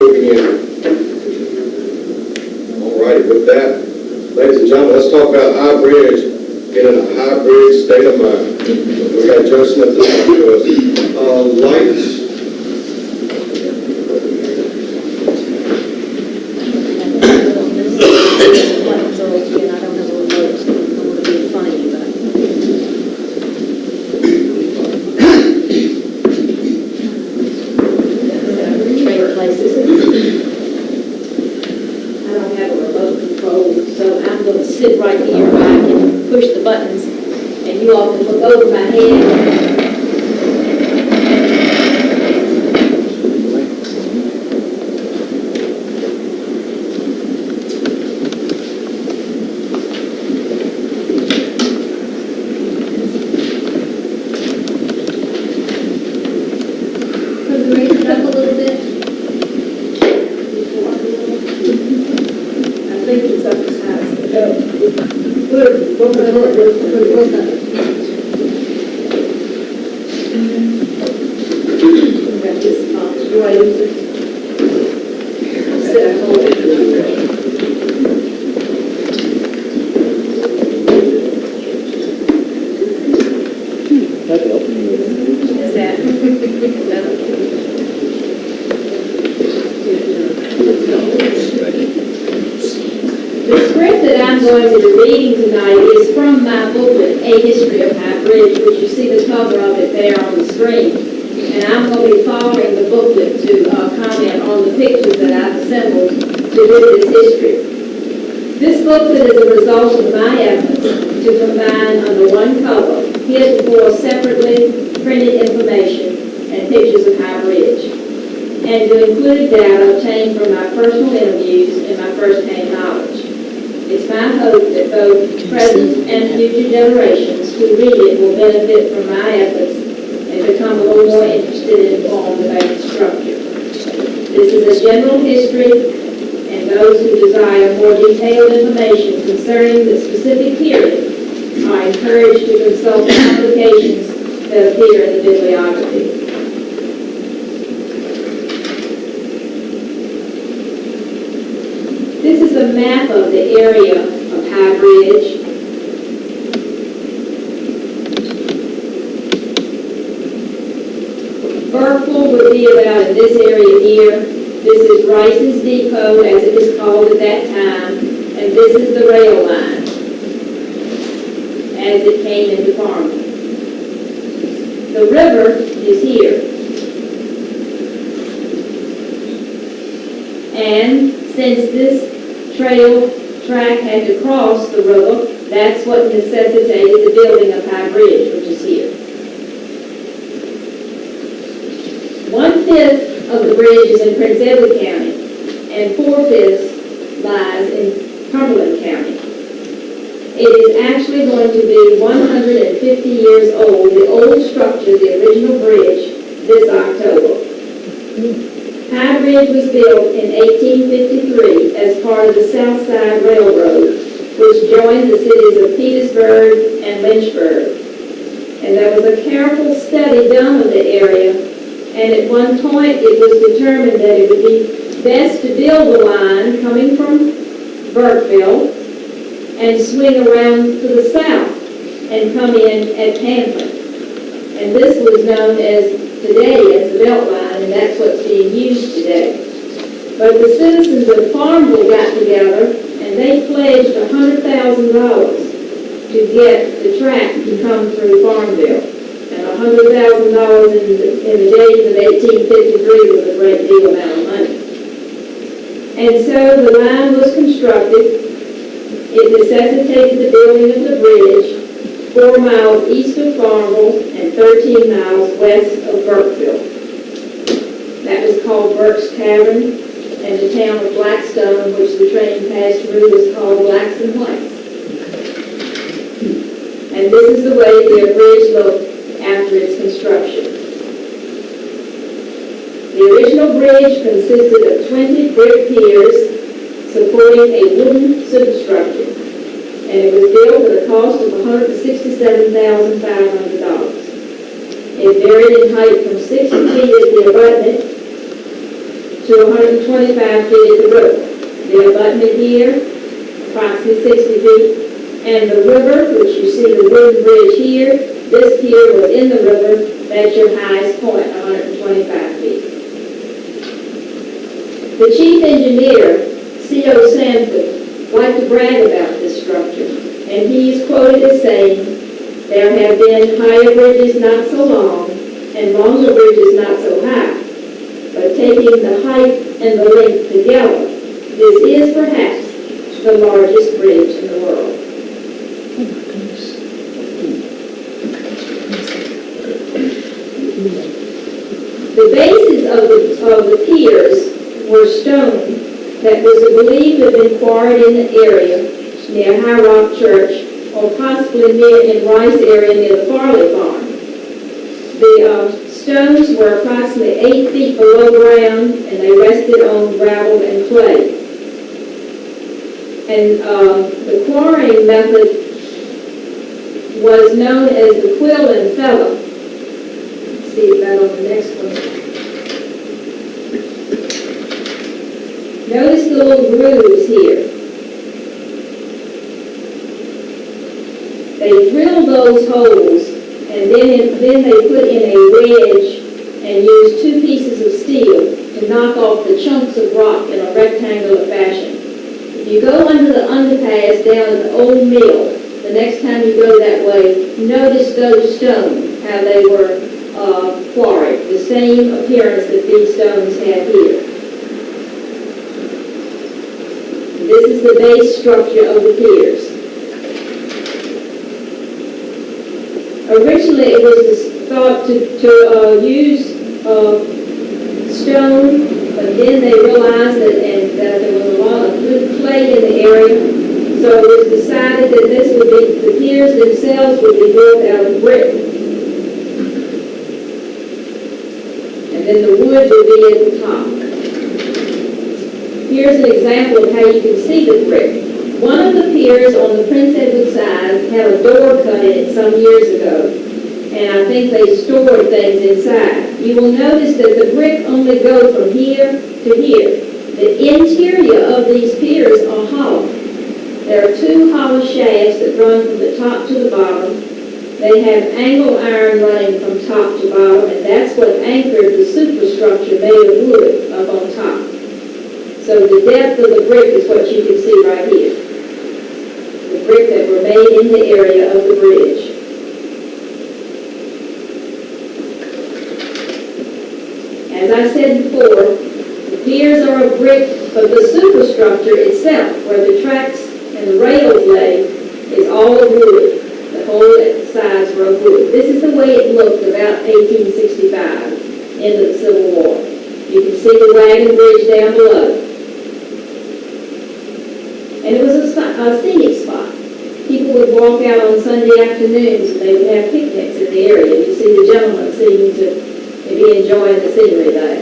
All righty, with that, ladies and gentlemen, let's talk about high bridge, getting a high bridge state of mind. We got Joe Smith to talk to us. Lights. Sit right here where I can push the buttons and you all can look over my head. Could we raise it up a little bit? I think it's up as high as it goes. Going to be reading tonight is from my booklet, A History of High Bridge, which you see the cover of it there on the screen. And I'm going to be following the booklet to comment on the pictures that I've assembled to do this history. This booklet is a result of my efforts to combine under one cover heretofore separately printed information and pictures of High Bridge, and to include data obtained from my personal interviews and my first-hand knowledge. It's my hope that both present and future generations who read it will benefit from my efforts and become a little more interested and informed about its structure. This is a general history, and those who desire more detailed information concerning the specific period are encouraged to consult the publications that appear in the bibliography. This is a map of the area of High Bridge. Burkeville would be about in this area here. This is Rice's Depot, as it was called at that time, and this is the rail line as it came into Farmville. The river is here, and since this track had to cross the river, that's what necessitated the building of High Bridge, which is here. 1/5 of the bridge is in Prince Edward County, and 4/5 lies in Cumberland County. It is actually going to be 150 years old, the old structure, the original bridge, this October. High Bridge was built in 1853 as part of the South Side Railroad, which joined the cities of Petersburg and Lynchburg. And there was a careful study done of the area, and at one point it was determined that it would be best to build a line coming from Burkeville and swing around to the south and come in at Tampa. And this was known today as the Belt Line, and that's what's being used today. But the citizens of Farmville got together and they pledged $100,000 to get the track to come through Farmville. And $100,000 in the days of 1853 was a great deal amount of money. And so the line was constructed. It necessitated the building of the bridge 4 miles east of Farmville and 13 miles west of Burkeville. That was called Burke's Tavern, and the town of Blackstone, which the train passed through, was called Blackstone Place. And this is the way the bridge looked after its construction. The original bridge consisted of 20 brick piers supporting a wooden superstructure, and it was built at a cost of $167,500. It varied in height from 60 feet at the abutment to 125 feet at the river. The abutment here, approximately 60 feet. And the river, which you see the wooden bridge here, this pier was in the river. That's your highest point, 125 feet. The chief engineer, C.O. Sanford, liked to brag about this structure, and he is quoted as saying, "There have been higher bridges not so long, and longer bridges not so high, but taking the height and the length together, this is perhaps the largest bridge in the world." The bases of the piers were stone that was believed to have been quarried in the area near High Rock Church, or possibly near in Rice area near the Farley Farm. The stones were approximately 8 feet below ground, and they rested on gravel and clay. And the quarrying method was known as the quill and fellow. See that on the next one. Notice the little grooves here. They drilled those holes, and then they put in a wedge and used 2 pieces of steel to knock off the chunks of rock in a rectangular fashion. If you go under the underpass down in the old mill, the next time you go that way, notice those stones, how they were quarried, the same appearance that these stones have here. This is the base structure of the piers. Originally, it was thought to use stone, but then they realized that there was a lot of good clay in the area, so it was decided that the piers themselves would be built out of brick. And then the wood would be at the top. Here's an example of how you can see the brick. One of the piers on the Prince Edward side had a door cut in it some years ago, and I think they stored things inside. You will notice that the brick only goes from here to here. The interior of these piers are hollow. There are 2 hollow shafts that run from the top to the bottom. They have angle iron running from top to bottom, and that's what anchored the superstructure made of wood up on top. So the depth of the brick is what you can see right here. The brick that were made in the area of the bridge. As I said before, the piers are of brick, but the superstructure itself, where the tracks and the rails lay, is all of wood. The whole sides were of wood. This is the way it looked about 1865, into the Civil War. You can see the wagon bridge down below. And it was a scenic spot. People would walk out on Sunday afternoons and they would have picnics in the area. You see the gentlemen seeming to be enjoying the scenery there.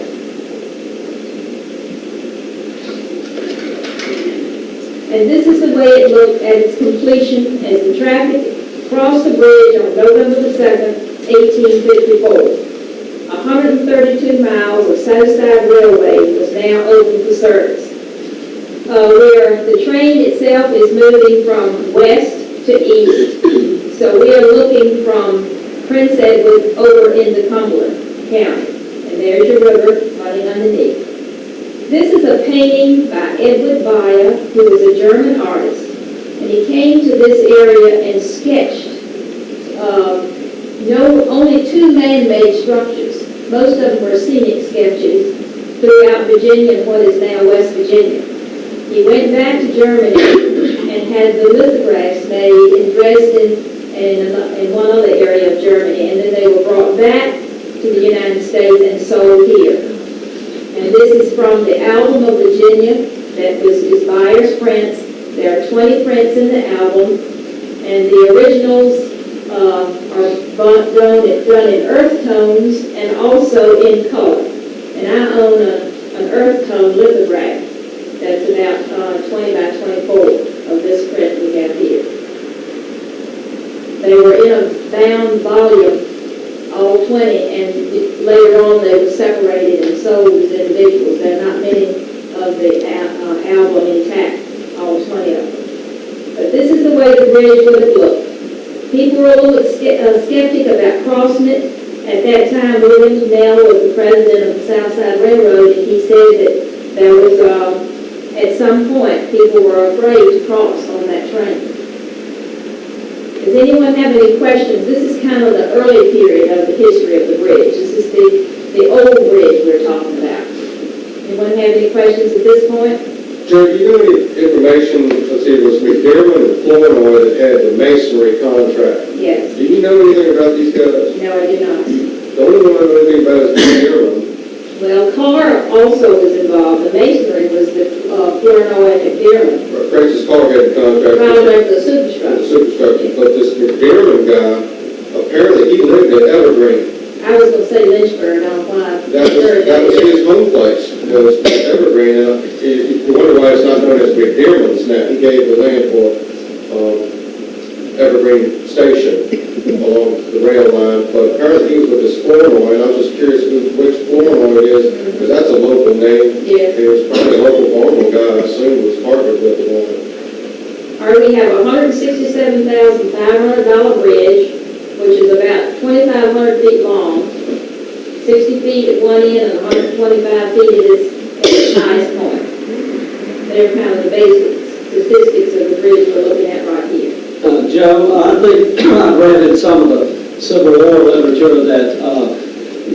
And this is the way it looked at its completion as the traffic crossed the bridge on November the 2nd, 1854. 132 miles of Southside Railway was now open for service. Where the train itself is moving from west to east. So we are looking from Prince Edward over into Cumberland County. And there's your river running underneath. This is a painting by Edward Beyer, who was a German artist. And he came to this area and sketched only 2 man-made structures. Most of them were scenic sketches throughout Virginia and what is now West Virginia. He went back to Germany and had the lithographs made in Dresden and in one other area of Germany, and then they were brought back to the United States and sold here. And this is from the album of Virginia that is Beyer's prints. There are 20 prints in the album, and the originals are done in earth tones and also in color. And I own an earth tone lithograph that's about 20 by 24 of this print we have here. They were in a bound volume all 20, and later on they were separated and sold as individuals. There are not many of the album intact, all 20 of them. But this is the way the bridge would have looked. People were a little skeptic about crossing it. At that time, William Snell was the president of the Southside Railroad, and he said that there was, at some point, people were afraid to cross on that train. Does anyone have any questions? This is kind of the early period of the history of the bridge. This is the old bridge we're talking about. Anyone have any questions at this point? Jerry, do you know any information, let's see, it was McDermott and Flournoy that had the masonry contract? Yes. Do you know anything about these guys? No, I do not. The only one I know anything about is McDermott. Well, Carr also was involved. The masonry was the Flournoy and McDermott. Francis Carr had the contract. Probably the The superstructure. superstructure. But this McDermott guy, apparently he lived in Evergreen. I was going to say Lynchburg, I don't know why. That was his home place, was Evergreen. And you wonder why it's not known as McDermott's now. He gave the land for Evergreen Station along the rail line, but apparently he was with this Flournoy, and I was just curious which Flournoy it is, because that's a local name. Yes. And it was probably a local farmer guy, I assume, was partnered with the one. All right, we have a $167,500 bridge, which is about 2,500 feet long, 60 feet at one end and 125 feet at its highest point. They're kind of the basic statistics of the bridge we're looking at right here. Joe, I think I've read in some of the Civil War literature that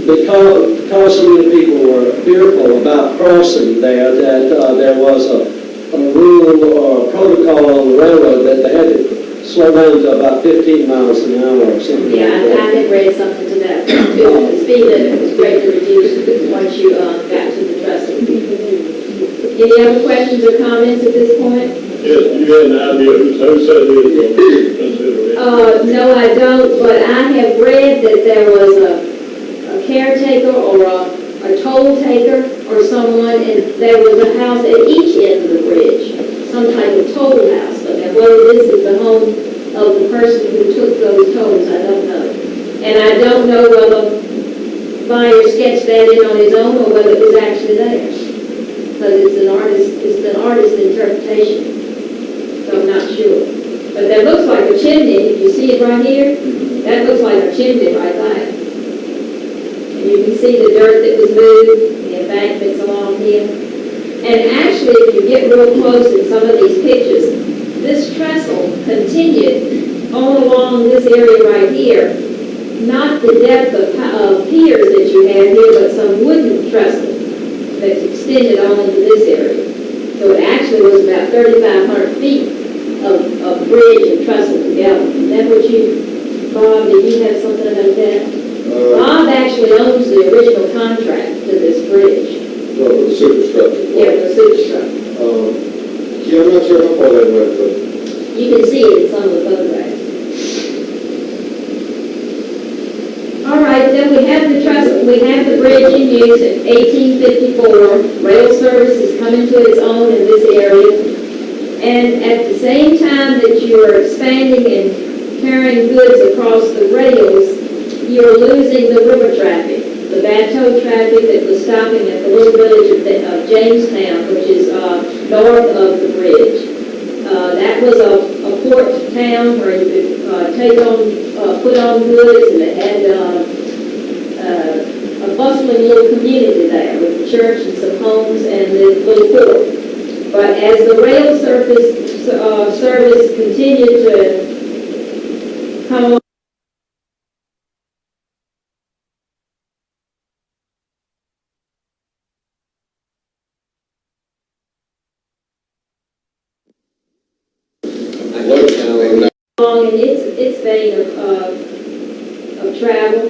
because so many people were fearful about crossing there, that there was a rule or a protocol on the railroad that they had to slow down to about 15 miles an hour or something. Yeah, like that. I had read something to that too. The speed limit was greatly reduced once you got to the trestle. Any other questions or comments at this point? Yes, you had an idea who said it. No, I don't, but I have read that there was a caretaker or a toll taker or someone, and there was a house at each end of the bridge, some type of toll house. But whether this is the home of the person who took those tolls, I don't know. And I don't know whether Meyer sketched that in on his own or whether it was actually there. Because it's an artist's interpretation. So I'm not sure. But that looks like a chimney. If you see it right here, that looks like a chimney right there. And you can see the dirt that was moved, the embankments along here. And actually, if you get real close in some of these pictures, this trestle continued all along this area right here. Not the depth of piers that you have here, but some wooden trestle that's extended on into this area. So it actually was about 3,500 feet of bridge and trestle together. Is that what Bob, did you have something about that? Bob actually owns the original contract to this bridge. No, the superstructure. Yeah, the superstructure. Yeah, I'm not sure how far that went, but You can see it in some of the photographs. All right, then we have the trestle, we have the bridge in use in 1854. Rail service is coming to its own in this area. And at the same time that you are expanding and carrying goods across the rails, you're losing the river traffic, the bateau traffic that was stopping at the little village of Jamestown, which is north of the bridge. That was a port town where you could put on goods, and it had a bustling little community there with a church and some homes and this little port. But as the rail service continued to come on, along in its vein of travel,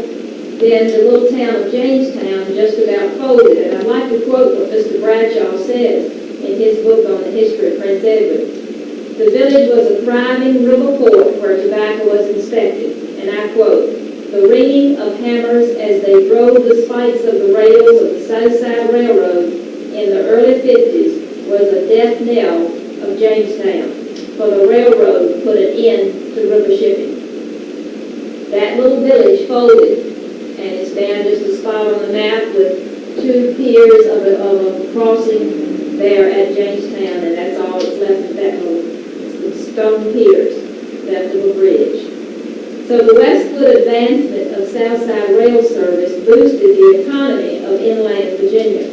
then the little town of Jamestown just about folded. And I'd like to quote what Mr. Bradshaw says in his book on the history of Prince Edward. The village was a thriving river port where tobacco was inspected, and I quote, "The ringing of hammers as they drove the spikes of the rails of the Southside Railroad in the early 50s was a death knell of Jamestown, for the railroad put an end to river shipping." That little village folded and it's down just a spot on the map with 2 piers of a crossing there at Jamestown, and that's all that's left of that little stone piers left of a bridge. So the westward advancement of Southside rail service boosted the economy of inland Virginia.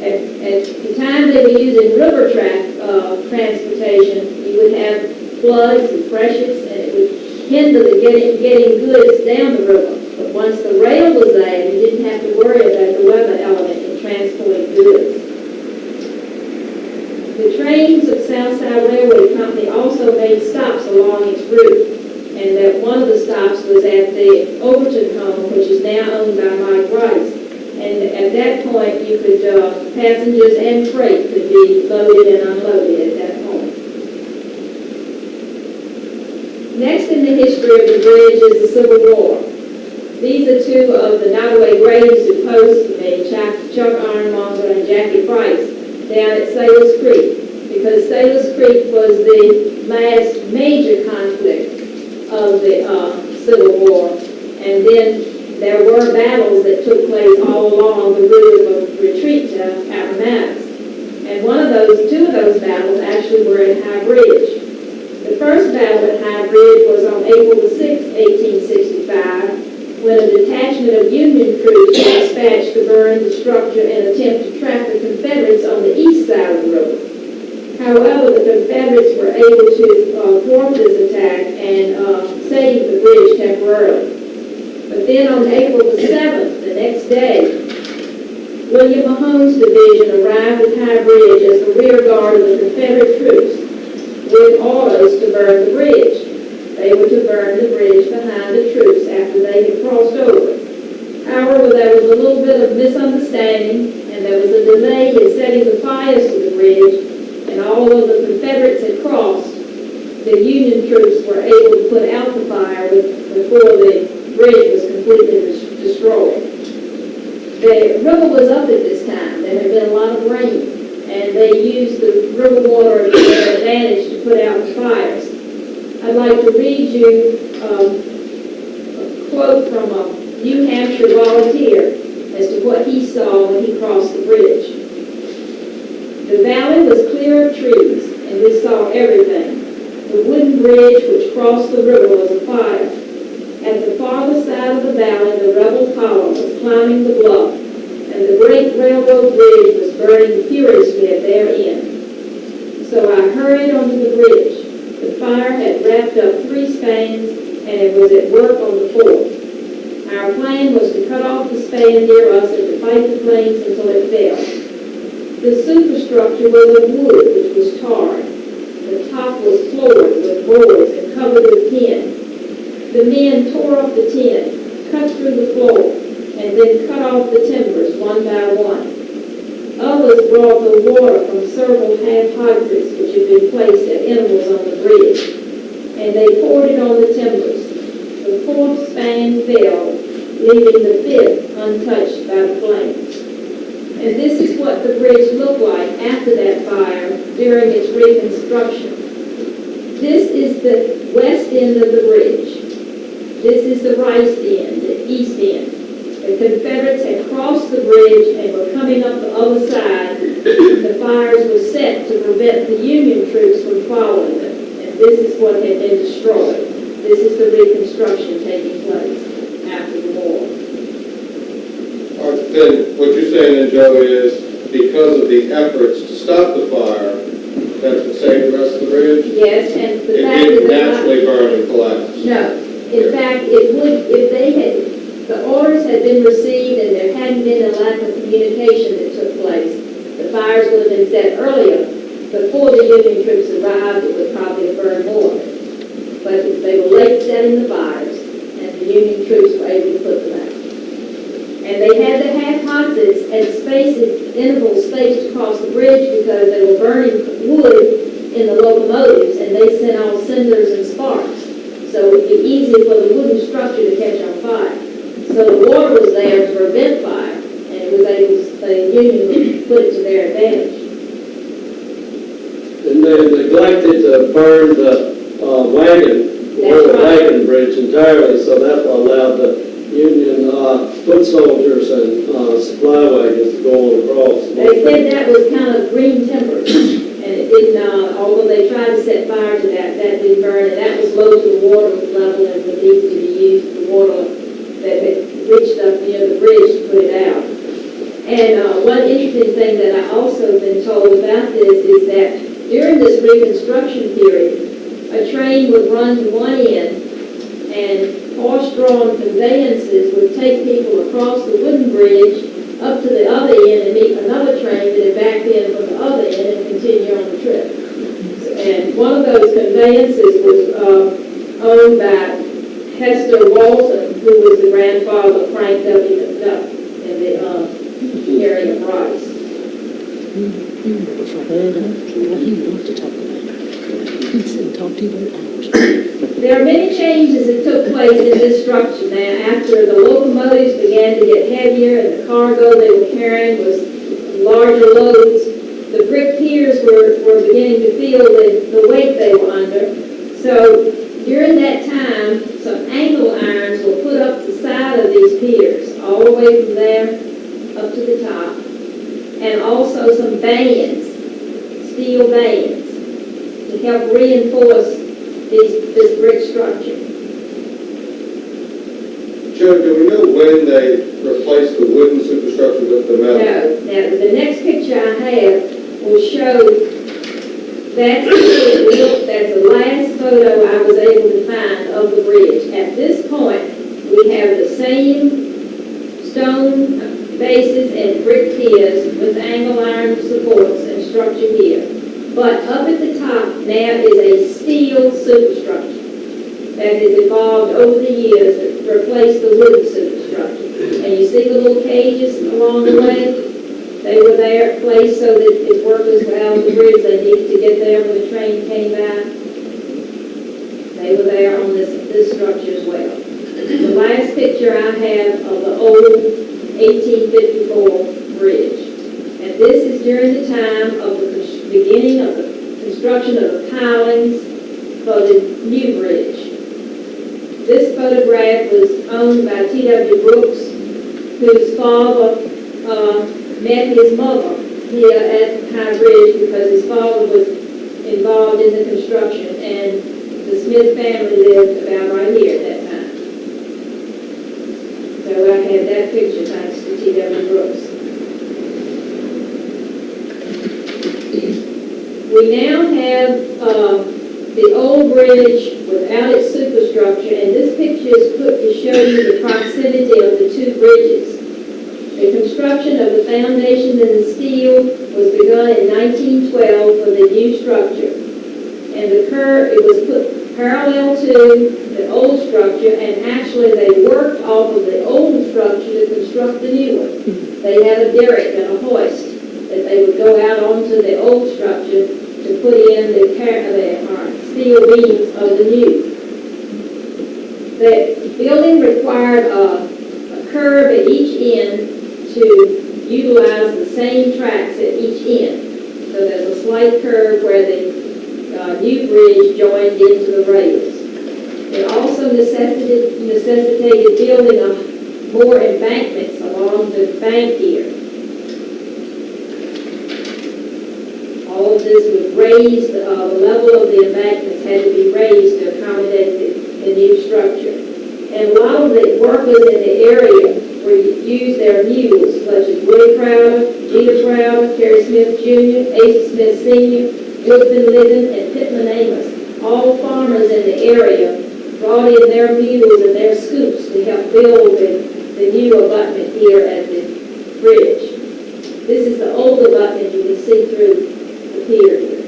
At the time they were using river transportation, you would have floods and freshets, and it would hinder the getting goods down the river. But once the rail was there, you didn't have to worry about the weather element in transporting goods. The trains of Southside Railway Company also made stops along its route, and that one of the stops was at the Overton home, which is now owned by Mike Rice. And at that point, you could, passengers and freight could be loaded and unloaded at that point. Next in the history of the bridge is the Civil War. These are 2 of the Nottoway Braves who posed for me, Chuck Ironmonger and Jackie Price, down at Sailor's Creek, because Sailor's Creek was the last major conflict of the Civil War. And then there were battles that took place all along the route of retreat to Appomattox. And 2 of those battles actually were in High Bridge. The first battle at High Bridge was on April the 6th, 1865, when a detachment of Union troops was dispatched to burn the structure and attempt to trap the Confederates on the east side of the river. However, the Confederates were able to thwart this attack and save the bridge temporarily. But then on April the 7th, the next day, William Mahone's division arrived at High Bridge as the rear guard of the Confederate troops with orders to burn the bridge. They were to burn the bridge behind the troops after they had crossed over. However, there was a little bit of misunderstanding, and there was a delay in setting the fires to the bridge, and although the Confederates had crossed, the Union troops were able to put out the fire before the bridge was completely destroyed. The river was up at this time. There had been a lot of rain, and they used the river water to their advantage to put out the fires. I'd like to read you a quote from a New Hampshire volunteer as to what he saw when he crossed the bridge. The valley was clear of trees, and we saw everything. The wooden bridge which crossed the river was afire. At the farther side of the valley, the rebel column was climbing the bluff, and the great railroad bridge was burning furiously at their end. So I hurried onto the bridge. The fire had wrapped up 3 spans, and it was at work on the 4th. Our plan was to cut off the span near us and to fight the flames until it fell. The superstructure was of wood, which was tarred. The top was floored with boards and covered with tin. The men tore up the tin, cut through the floor, and then cut off the timbers one by one. Others brought the water from several half-hydrants which had been placed at intervals on the bridge, and they poured it on the timbers. The 4th span fell, leaving the 5th untouched by the flames. And this is what the bridge looked like after that fire during its reconstruction. This is the west end of the bridge. This is the right end, the east end. The Confederates had crossed the bridge and were coming up the other side. The fires were set to prevent the Union troops from following them. And this is what had been destroyed. This is the reconstruction taking place after the war. All right, then what you're saying then, Joe, is because of the efforts to stop the fire, that's what saved the rest of the bridge? Yes, and the It fact didn't that naturally burn and collapse? no. In fact, it would, if they had, the orders had been received and there hadn't been a lack of communication that took place, the fires would have been set earlier. Before the Union troops arrived, it would probably have burned more. But they were late setting the fires, and the Union troops were able to put them out. And they had to have hotspots and intervals spaced across the bridge because they were burning wood in the locomotives, and they sent out cinders and sparks. So it would be easy for the wooden structure to catch on fire. So the water was there to prevent fire, and it was able to, the Union would put it to their advantage. And they neglected to burn the wagon That's right. bridge entirely, so that allowed the Union foot soldiers and supply wagons going across. They said that was kind of green timber, and it didn't, although they tried to set fire to that, that didn't burn, and that was low to the water level and would need to be used for water that had reached up near the bridge to put it out. And one interesting thing that I also been told about this is that during this reconstruction period, a train would run to one end and horse-drawn conveyances would take people across the wooden bridge up to the other end and meet another train that had backed in from the other end and continue on the trip. And one of those conveyances was owned by Hester Walton, who was the grandfather of Frank W. McDuff in the area of Rice. There are many changes that took place in this structure. Now, after the locomotives began to get heavier and the cargo they were carrying was larger loads, the brick piers were beginning to feel the weight they were under. So during that time, some angle irons were put up the side of these piers, all the way from there up to the top, and also some bands, steel bands, to help reinforce this brick structure. Joe, do we know when they replaced the wooden superstructure with the metal? No. Now, the next picture I have will show that's the last photo I was able to find of the bridge. At this point, we have the same stone bases and brick piers with angle iron supports and structure here. But up at the top now is a steel superstructure that has evolved over the years to replace the wooden superstructure. And you see the little cages along the way? They were there placed so that if workers were out on the bridge, they needed to get there when the train came by. They were there on this structure as well. The last picture I have of the old 1854 bridge. And this is during the time of the beginning of the construction of the pilings for the new bridge. This photograph was owned by T.W. Brooks, whose father met his mother here at High Bridge because his father was involved in the construction, and the Smith family lived about right here at that time. So I have that picture thanks to T.W. Brooks. We now have the old bridge without its superstructure, and this picture is put to show you the proximity of the two bridges. The construction of the foundations and the steel was begun in 1912 for the new structure, and it was put parallel to the old structure, and actually they worked off of the old structure to construct the new one. They had a derrick and a hoist that they would go out onto the old structure to put in the steel beams of the new. The building required a curve at each end to utilize the same tracks at each end. So there's a slight curve where the new bridge joined into the rails. It also necessitated building more embankments along the bank here. All of this was raised, the level of the embankments had to be raised to accommodate the new structure. And a lot of the workers in the area used their mules, such as Willie Crowder, Jeter Crowder, Terry Smith Jr., Asa Smith Sr., Woodman Liddon, and Pittman Amos. All farmers in the area brought in their mules and their scoops to help build the new abutment here at the bridge. This is the old abutment you can see through the pier here.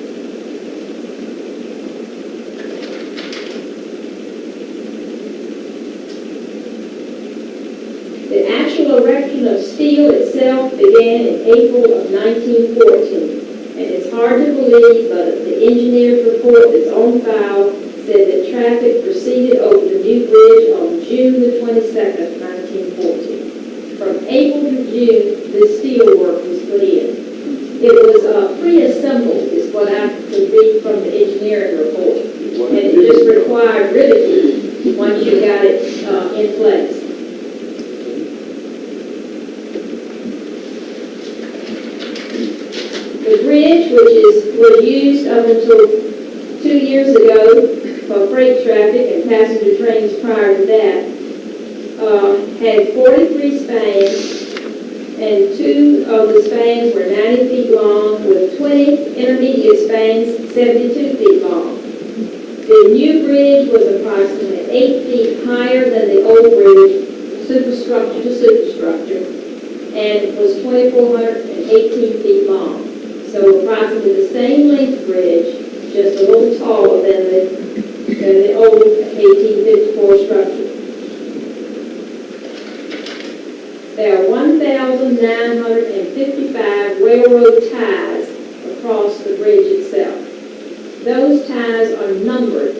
The actual erection of steel itself began in April of 1914. And it's hard to believe, but the engineer's report that's on file said that traffic proceeded over the new bridge on June the 22nd, 1914. From April to June, this steel work was put in. It was pre-assembled, is what I could read from the engineering report. And it just required riveting once you got it in place. was used up until 2 years ago for freight traffic and passenger trains prior to that, had 43 spans, and 2 of the spans were 90 feet long, with 20 intermediate spans 72 feet long. The new bridge was approximately 8 feet higher than the old bridge, superstructure to superstructure, and was 2,418 feet long. So approximately the same length bridge, just a little taller than the old 1854 structure. There are 1,955 railroad ties across the bridge itself. Those ties are numbered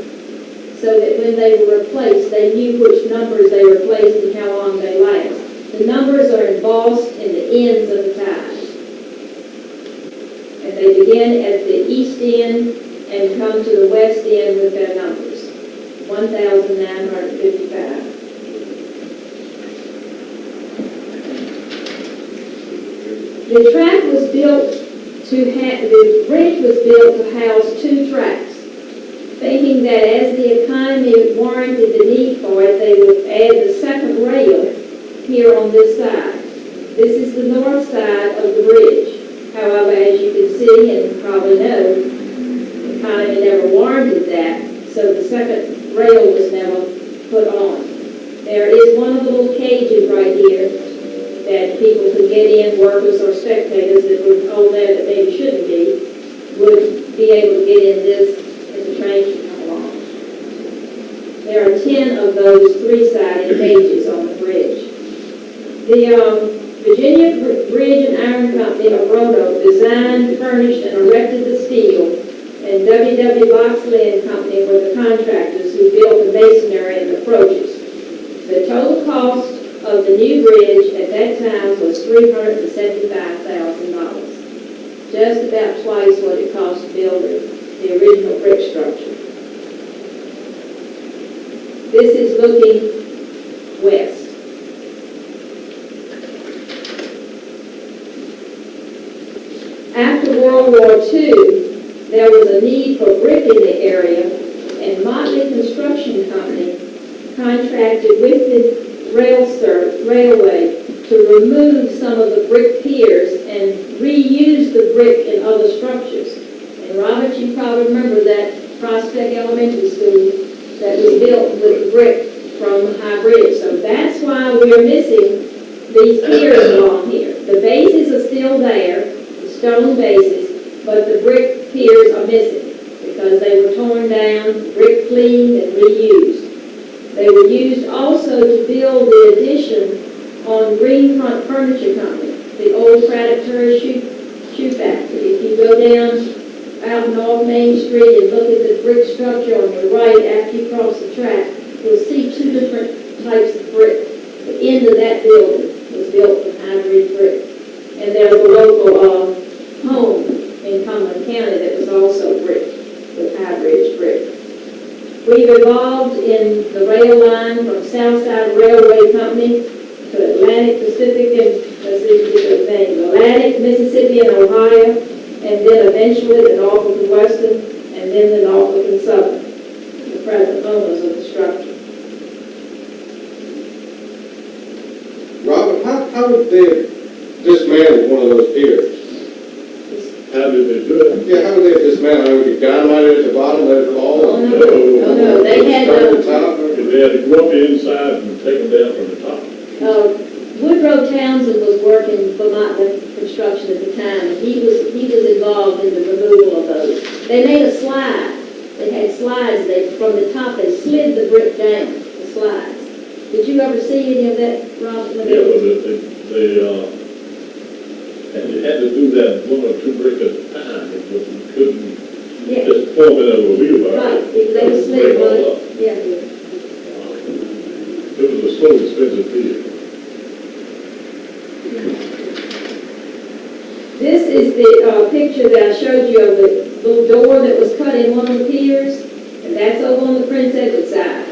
so that when they were replaced, they knew which numbers they replaced and how long they last. The numbers are embossed in the ends of the ties. And they begin at the east end and come to the west end with their numbers. 1,955. The track was built the bridge was built to house 2 tracks, thinking that as the economy warranted the need for it, they would add the second rail here on this side. This is the north side of the bridge. However, as you can see and probably know, the economy never warranted that, so the second rail was never put on. There is one of the little cages right here that people could get in, workers or spectators that were told that maybe shouldn't be, would be able to get in this as the train should come along. There are 10 of those 3-sided cages on the bridge. The Virginia Bridge and Iron Company of Roanoke designed, furnished, and erected the steel, and W.W. Boxley and Company were the contractors who built the masonry and approaches. The total cost of the new bridge at that time was $375,000, just about twice what it cost to build the original brick structure. This is looking west. After World War II, there was a need for brick in the area, and Motley Construction Company contracted with the railway to remove some of the brick piers and reuse the brick in other structures. And Robert, you probably remember that Prospect Elementary School that was built with brick from the High Bridge. So that's why we're missing these piers along here. The bases are still there, the stone bases, but the brick piers are missing because they were torn down, brick cleaned, and reused. They were used also to build the addition on Greenfront Furniture Company, the old Predatory shoe factory. If you go down out North Main Street and look at the brick structure on the right after you cross the track, you'll see 2 different types of brick. The end of that building was built with hybrid brick. And there's a local home in Cumberland County that was also brick with hybrid brick. We've evolved in the rail line from Southside Railway Company to Atlantic, Pacific, and Atlantic, Mississippi, and Ohio, and then eventually the Norfolk and Western, and then the Norfolk and Southern, the present owners of the structure. Robert, how would they dismantle one of those piers? How did they do it? Yeah, how would they dismantle? Would you dynamite it at the bottom, let it fall? Oh, no. They had start at the top? They had to go up the inside and take them down from the top. Woodrow Townsend was working for Motley Construction at the time, and he was involved in the removal of those. They made a slide. They had slides. From the top, they slid the brick down, the slides. Did you ever see any of that, Rob? Yeah, but you had to do that 1 or 2 bricks at a time, because you couldn't just form it over a wheelbarrow. Right, because they were slid one. Yeah. It was a slow, expensive pier. This is the picture that I showed you of the little door that was cut in one of the piers, and that's over on the Prince Edward side.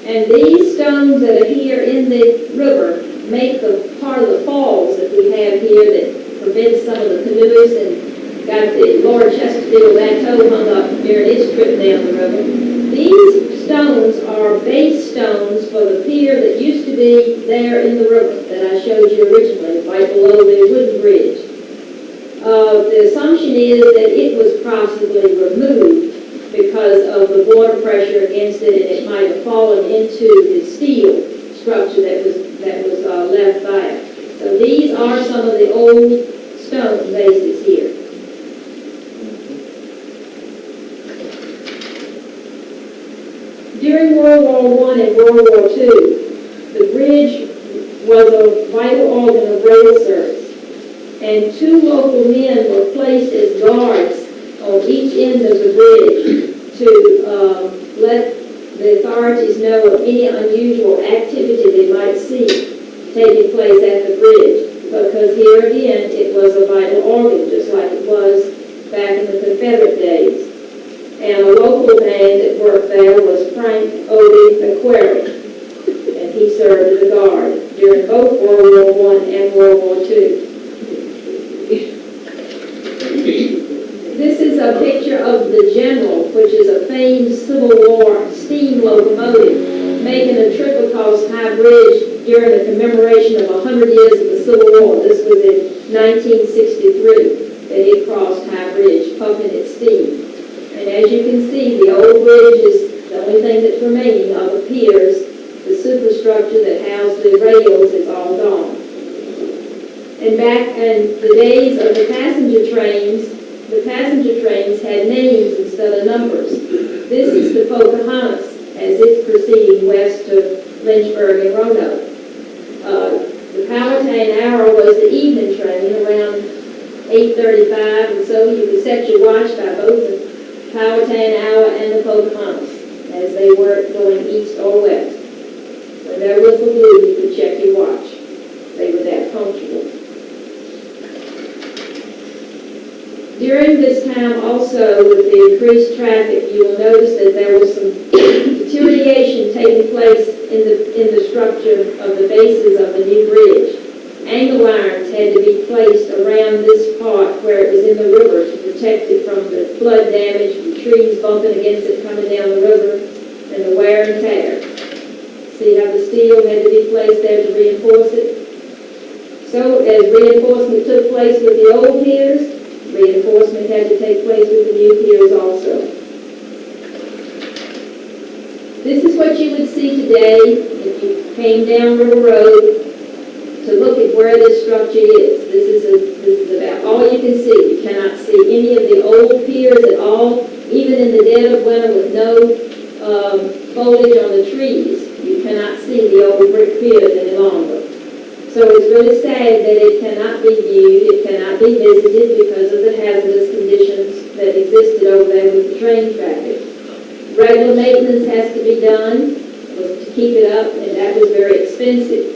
And these stones that are here in the river make the part of the falls that we have here that prevents some of the canoeists and got the Lord Chesterfield Bateau hung up during its trip down the river. These stones are base stones for the pier that used to be there in the river that I showed you originally, right below the wooden bridge. The assumption is that it was possibly removed because of the water pressure against it, and it might have fallen into the steel structure that was left by it. So these are some of the old stone bases here. During World War I and World War II, the bridge was a vital organ of rail service, and 2 local men were placed as guards on each end of the bridge to let the authorities know of any unusual activity they might see taking place at the bridge, because here again it was a vital organ, just like it was back in the Confederate days. And a local man that worked there was Frank Odie McQuarrie, and he served as a guard during both World War I and World War II. This is a picture of the General, which is a famed Civil War steam locomotive, making a trip across High Bridge during the commemoration of 100 years of the Civil War. This was in 1963 that it crossed High Bridge, pumping its steam. And as you can see, the old bridge is the only thing that's remaining of the piers. The superstructure that housed the rails is all gone. And back in the days of the passenger trains had names instead of numbers. This is the Pocahontas as it's proceeding west to Lynchburg and Roanoke. The Powhatan Hour was the evening train around 8:35, and so you could set your watch by both the Powhatan Hour and the Pocahontas as they were going east or west. When their whistle blew, you could check your watch. They were that punctual. During this time also, with the increased traffic, you will notice that there was some deterioration taking place in the structure of the bases of the new bridge. Angle irons had to be placed around this part where it was in the river to protect it from the flood damage, from trees bumping against it coming down the river, and the wear and tear. See how the steel had to be placed there to reinforce it? So as reinforcement took place with the old piers, reinforcement had to take place with the new piers also. This is what you would see today if you came down River Road to look at where this structure is. This is about all you can see. You cannot see any of the old piers at all, even in the dead of winter with no foliage on the trees. You cannot see the old brick piers any longer. So it's really sad that it cannot be viewed, it cannot be visited because of the hazardous conditions that existed over there with the train traffic. Regular maintenance has to be done to keep it up, and that was very expensive.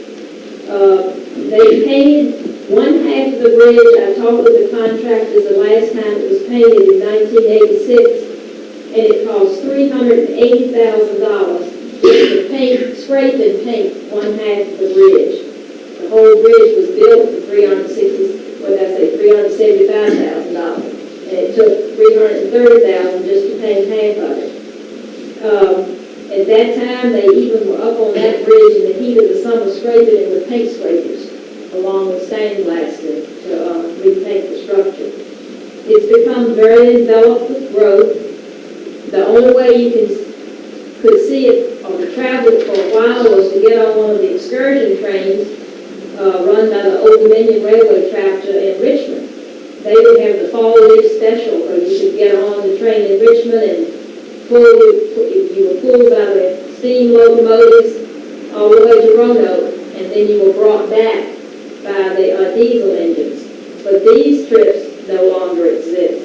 They painted one half of the bridge. I talked with the contractors the last time it was painted in 1986, and it cost $380,000 to paint, scrape and paint one half of the bridge. The whole bridge was built for $375,000, and it took $330,000 just to paint half of it. At that time, they even were up on that bridge in the heat of the summer scraping it with paint scrapers, along with sandblasting to repaint the structure. It's become very enveloped with growth. The only way you could see it or travel it for a while was to get on one of the excursion trains run by the Old Dominion Railway Tractor in Richmond. They would have the fall leaf special where you could get on the train in Richmond and you were pulled by the steam locomotives all the way to Roanoke, and then you were brought back by the diesel engines. But these trips no longer exist.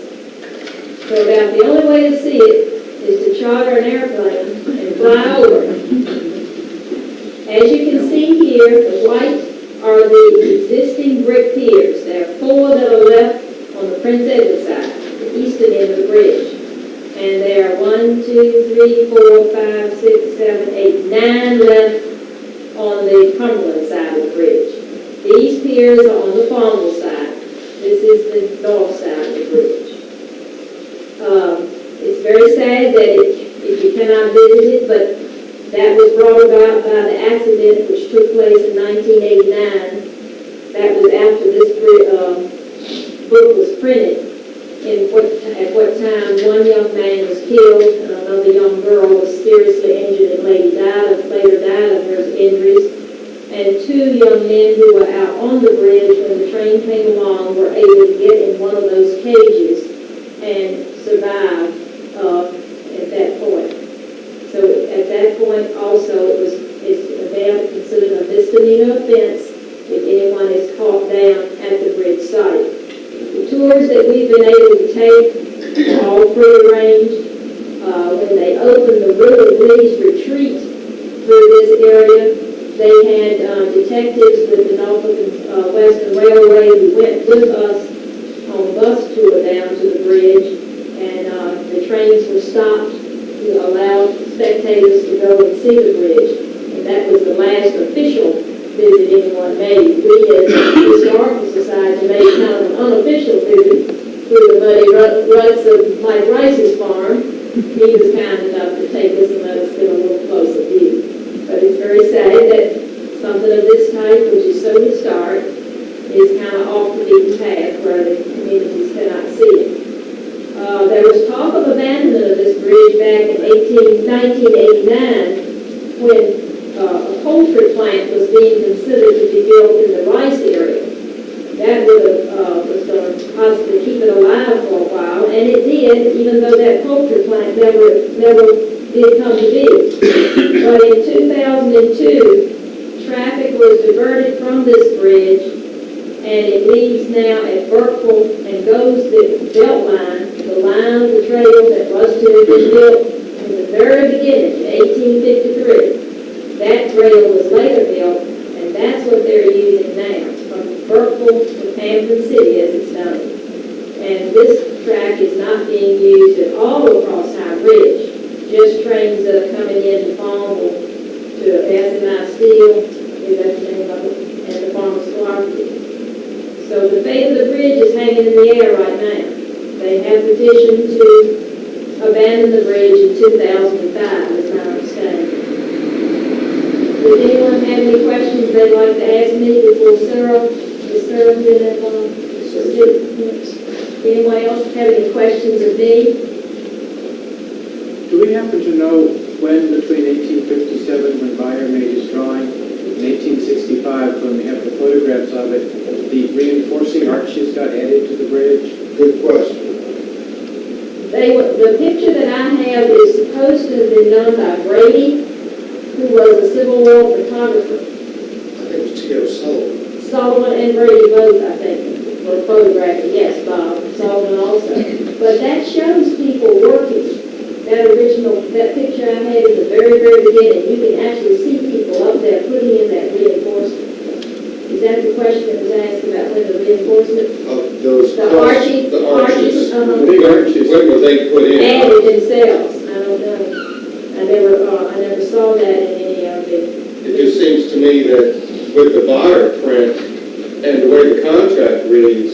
So about the only way to see it is to charter an airplane and fly over. As you can see here, the white are the existing brick piers. There are 4 that are left on the Prince Edward side, the eastern end of the bridge. And there are 1, 2, 3, 4, 5, 6, 7, 8, 9 left on the Cumberland side of the bridge. These piers are on the Farmville side. This is the north side of the bridge. It's very sad that if you cannot visit it, but that was brought about by the accident which took place in 1989. That was after this book was printed. At what time one young man was killed and another young girl was seriously injured and later died of her injuries. And two young men who were out on the bridge when the train came along were able to get in one of those cages and survive at that point. So at that point also it's now considered a misdemeanor offense if anyone is caught down at the bridge site. The tours that we've been able to take are all prearranged. When they opened the Lee's retreat through this area, they had detectives with the Norfolk and Western Railway who went with us on bus tour down to the bridge, and the trains were stopped to allow spectators to go and see the bridge. And that was the last official visit anyone made. We as a historical society made kind of an unofficial visit through the muddy ruts of Mike Rice's farm. He was kind enough to take us and let us get a little closer view. But it's very sad that something of this type, which is so historic, is kind of off the beaten path where the communities cannot see it. There was talk of abandonment of this bridge back in 1989 when a poultry plant was being considered to be built in the Rice area. That was going to possibly keep it alive for a while, and it did, even though that poultry plant never did come to be. But in 2002, traffic was diverted from this bridge, and it leaves now at Burkeville and goes the belt line, the line of the trail that Rusted was built from the very beginning in 1853. That trail was later built, and that's what they're using now, from Burkeville to Hampton City as it's known. And this track is not being used at all across High Bridge, just trains that are coming in to Farmville, to SMI Steel, is that the name of it, and the Farmers Cooperative. So the fate of the bridge is hanging in the air right now. They have petitioned to abandon the bridge in 2005, as I understand. Does anyone have any questions they'd like to ask me before Sarah did that one? Anyone else have any questions of me? Do we happen to know when between 1857, when Bayer made his drawing, and 1865, when we have the photographs of it, the reinforcing arches got added to the bridge? Good question. The picture that I have is supposed to have been done by Brady, who was a Civil War photographer. I think it was T.O. Sullivan. Sullivan and Brady both, I think, were photographing. Yes, Bob. Sullivan also. But that shows people working. That picture I had in the very, very beginning, you can actually see people up there putting in that reinforcement. Is that the question that was asked about when the reinforcement? The arches. The arches. Big arches. When were they put in? Added themselves. I don't know. I never saw that in any of it. It just seems to me that with the buyer print and the way the contract reads,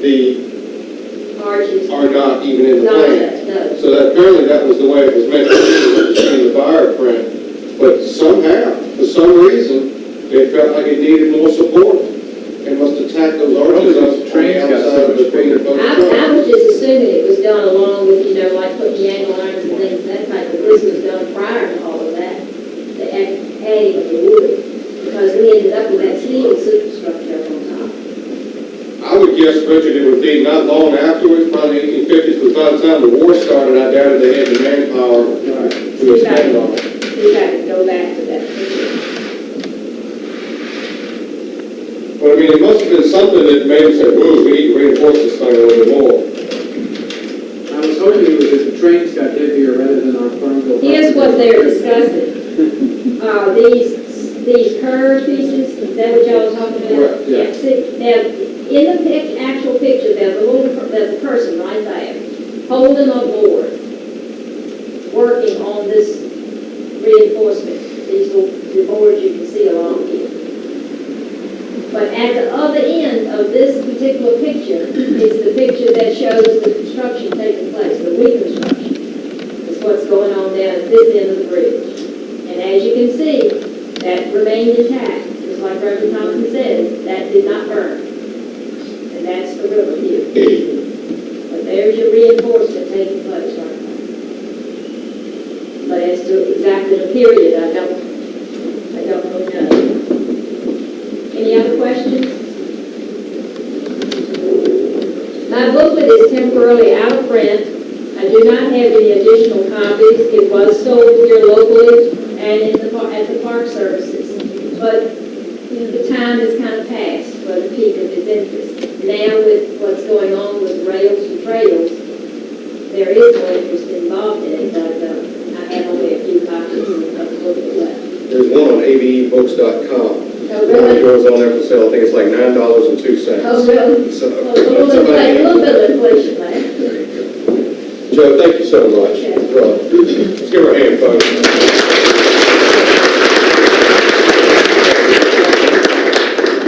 the Arches. are not even in the plan. No. So that apparently that was the way it was meant to be in the buyer print. But somehow, for some reason, they felt like it needed more support and must attack those arches up the outside of the painted I was just assuming it was done along with, like putting the angle irons and things, that type of this was done prior to all of that, the adding of the wood, because we ended up with that steel superstructure on top. I would guess, Richard, it would be not long afterwards, probably 1850s, because by the time the war started, I doubted they had the manpower to expand on it. We got to go back to that picture. But I mean, it must have been something that made them say, "Whoa, we need to reinforce this thing a little bit more." I was hoping it was that the trains got heavier rather than our Farmville. Here's what they're discussing. These curved pieces, is that what y'all was talking about? Correct, yeah. See, now, in the actual picture, there's a person right there holding a board, working on this reinforcement. These little the boards you can see along here. But at the other end of this particular picture is the picture that shows the construction taking place, the reconstruction. Is what's going on down at this end of the bridge. And as you can see, that remained intact, just like Reverend Thompson says, that did not burn. And that's the river here. But there's your reinforcement taking place right now. But as to exactly the period, I don't really know. Any other questions? My booklet is temporarily out of print. I do not have any additional copies. It was sold here locally and at the park services. But the time has kind of passed for the peak of its interest. Now with what's going on with rails and trails, there is no interest involved in it, but I have only a few copies of the booklet left. There's one on abebooks.com. Oh, really? Yours on there for sale. I think it's like $9.02. Oh, really? So, Well, a little bit of inflation there. Joe, thank you so much. Yeah. Let's give her a hand, folks.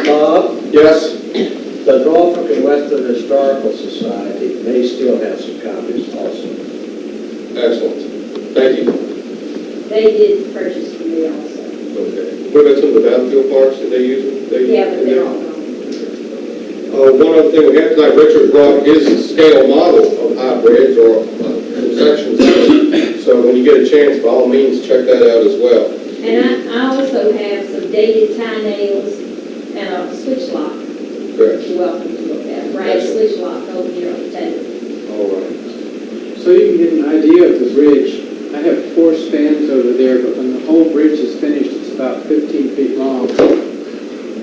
Bob, Yes? the Norfolk and Western Historical Society may still have some copies also. Excellent. Thank you. They did purchase from me also. Okay. What about some of the battlefield parks that they use? Yeah, but they're all gone. One other thing we have tonight, Richard brought his scale model of high bridge or some sections of it. So when you get a chance, by all means, check that out as well. And I also have some dated tie nails and a switch lock. Correct. You're welcome to look at. Brad switch lock over here on the table. All right. So you can get an idea of the bridge. I have 4 spans over there, but when the whole bridge is finished, it's about 15 feet long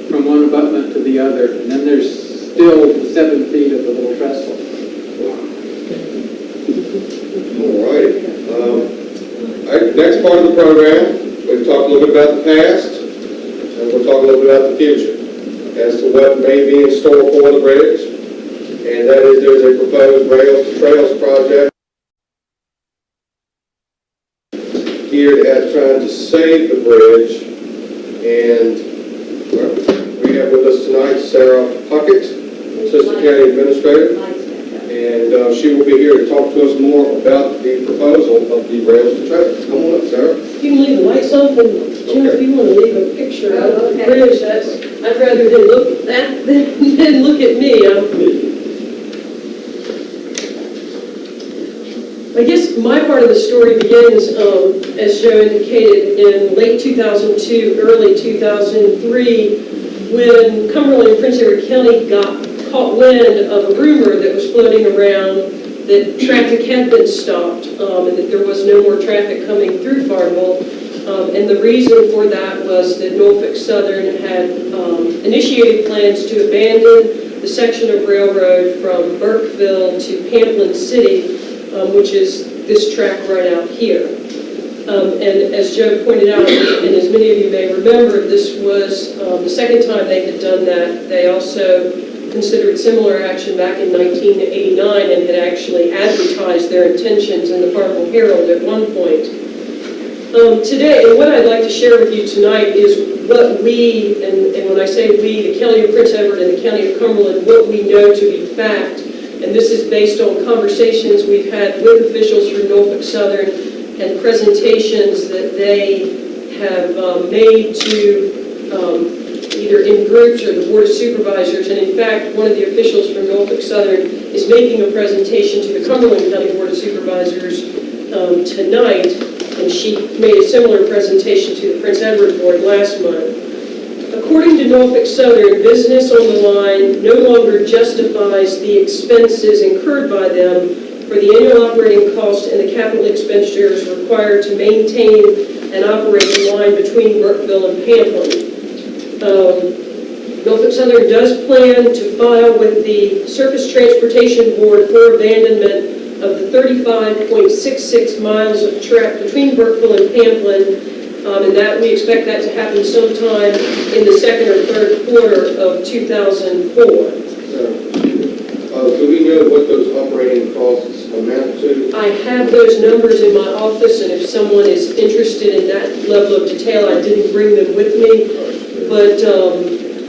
from one abutment to the other. And then there's still 7 feet of the little trestle. All righty. Next part of the program, we've talked a little bit about the past, and we'll talk a little bit about the future as to what may be in store for the bridge. And that is there's a proposed rails to trails project geared at trying to save the bridge. And well, we have with us tonight Sara Puckett, Assistant County Administrator. And she will be here to talk to us more about the proposal of the rails to trails. Come on up, Sarah. You can leave the lights off, and Jim, if you want to leave a picture of the bridge, I'd rather than look at that than look at me. I guess my part of the story begins, as Joe indicated, in late 2002, early 2003, when Cumberland and Prince Edward County caught wind of a rumor that was floating around that traffic had been stopped and that there was no more traffic coming through Farmville. And the reason for that was that Norfolk Southern had initiated plans to abandon the section of railroad from Burkeville to Pamplin City, which is this track right out here. And as Joe pointed out, and as many of you may remember, this was the second time they had done that. They also considered similar action back in 1989 and had actually advertised their intentions in the Farmville Herald at one point. Today, and what I'd like to share with you tonight is what we, and when I say we, the County of Prince Edward and the County of Cumberland, what we know to be fact. And this is based on conversations we've had with officials from Norfolk Southern and presentations that they have made to either in groups or the Board of Supervisors. And in fact, one of the officials from Norfolk Southern is making a presentation to the Cumberland County Board of Supervisors tonight. And she made a similar presentation to the Prince Edward Board last month. According to Norfolk Southern, business on the line no longer justifies the expenses incurred by them for the annual operating cost and the capital expenditures required to maintain and operate the line between Burkeville and Pamplin. Norfolk Southern does plan to file with the Surface Transportation Board for abandonment of the 35.66 miles of track between Burkeville and Pamplin, and that we expect that to happen sometime in the second or third quarter of 2004. Do we know what those operating costs amount to? I have those numbers in my office, and if someone is interested in that level of detail, I didn't bring them with me, but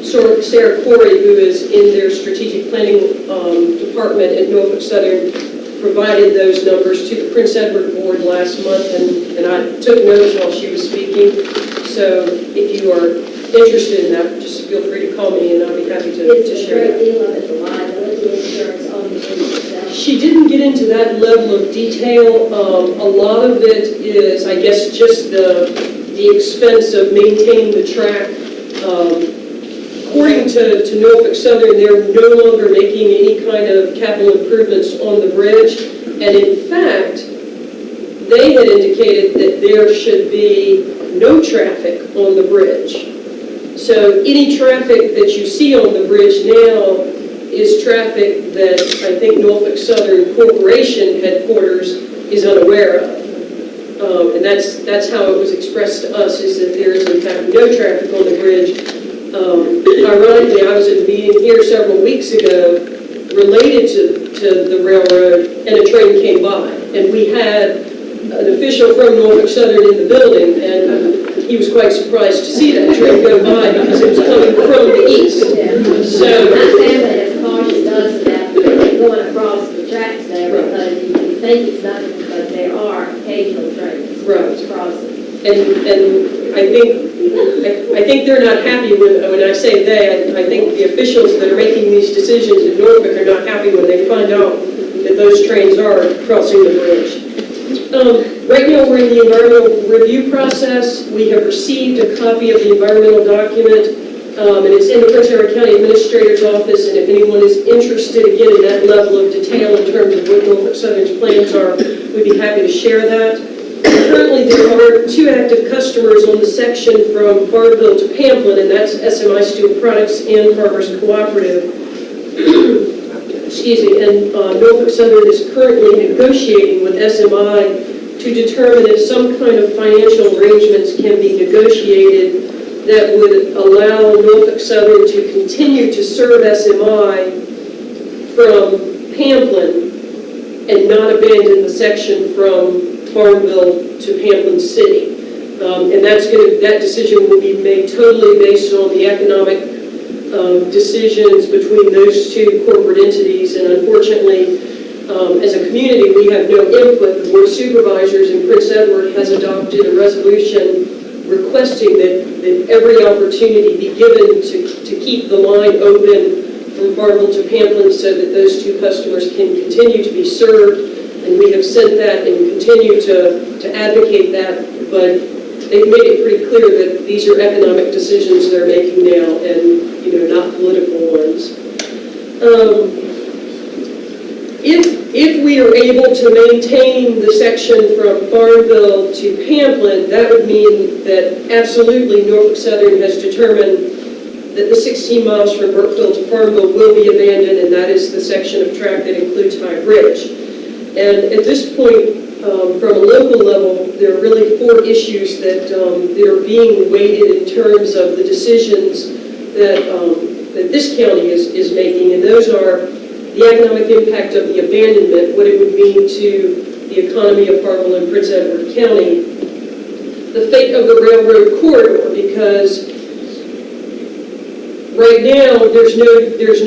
Sarah Corey, who is in their strategic planning department at Norfolk Southern, provided those numbers to the Prince Edward Board last month, and I took notes while she was speaking. So if you are interested in that, just feel free to call me, and I'll be happy to share It's a great that. deal of it, the liability insurance on the bridge itself. She didn't get into that level of detail. A lot of it is, I guess, just the expense of maintaining the track. According to Norfolk Southern, they're no longer making any kind of capital improvements on the bridge. And in fact, they had indicated that there should be no traffic on the bridge. So any traffic that you see on the bridge now is traffic that I think Norfolk Southern Corporation headquarters is unaware of. And that's how it was expressed to us, is that there is in fact no traffic on the bridge. Ironically, I was at a meeting here several weeks ago related to the railroad, and a train came by. And we had an official from Norfolk Southern in the building, and he was quite surprised to see that train go by because it was coming from the east. So My family has cautioned us about going across the tracks there, because you think it's nothing, but there are occasional trains crossing. And I think they're not happy when I say they. I think the officials that are making these decisions in Norfolk are not happy when they find out that those trains are crossing the bridge. Right now, we're in the environmental review process. We have received a copy of the environmental document, and it's in the Prince Edward County Administrator's office. And if anyone is interested, again, in that level of detail in terms of what Norfolk Southern's plans are, we'd be happy to share that. Currently, there are 2 active customers on the section from Farmville to Pamplin, and that's SMI Steel Products and Farmers Cooperative. Excuse me, and Norfolk Southern is currently negotiating with SMI to determine if some kind of financial arrangements can be negotiated that would allow Norfolk Southern to continue to serve SMI from Pamplin and not abandon the section from Farmville to Pamplin City. And that decision will be made totally based on the economic decisions between those 2 corporate entities. And unfortunately, as a community, we have no input. The Board of Supervisors in Prince Edward has adopted a resolution requesting that every opportunity be given to keep the line open from Farmville to Pamplin so that those 2 customers can continue to be served. And we have sent that and continue to advocate that, but they've made it pretty clear that these are economic decisions they're making now, and not political ones. If we are able to maintain the section from Farmville to Pamplin, that would mean that absolutely Norfolk Southern has determined that the 16 miles from Burkeville to Farmville will be abandoned, and that is the section of track that includes High Bridge. And at this point, from a local level, there are really 4 issues that are being weighted in terms of the decisions that this county is making, and those are the economic impact of the abandonment, what it would mean to the economy of Farmville and Prince Edward County, the fate of the railroad corridor, because right now there's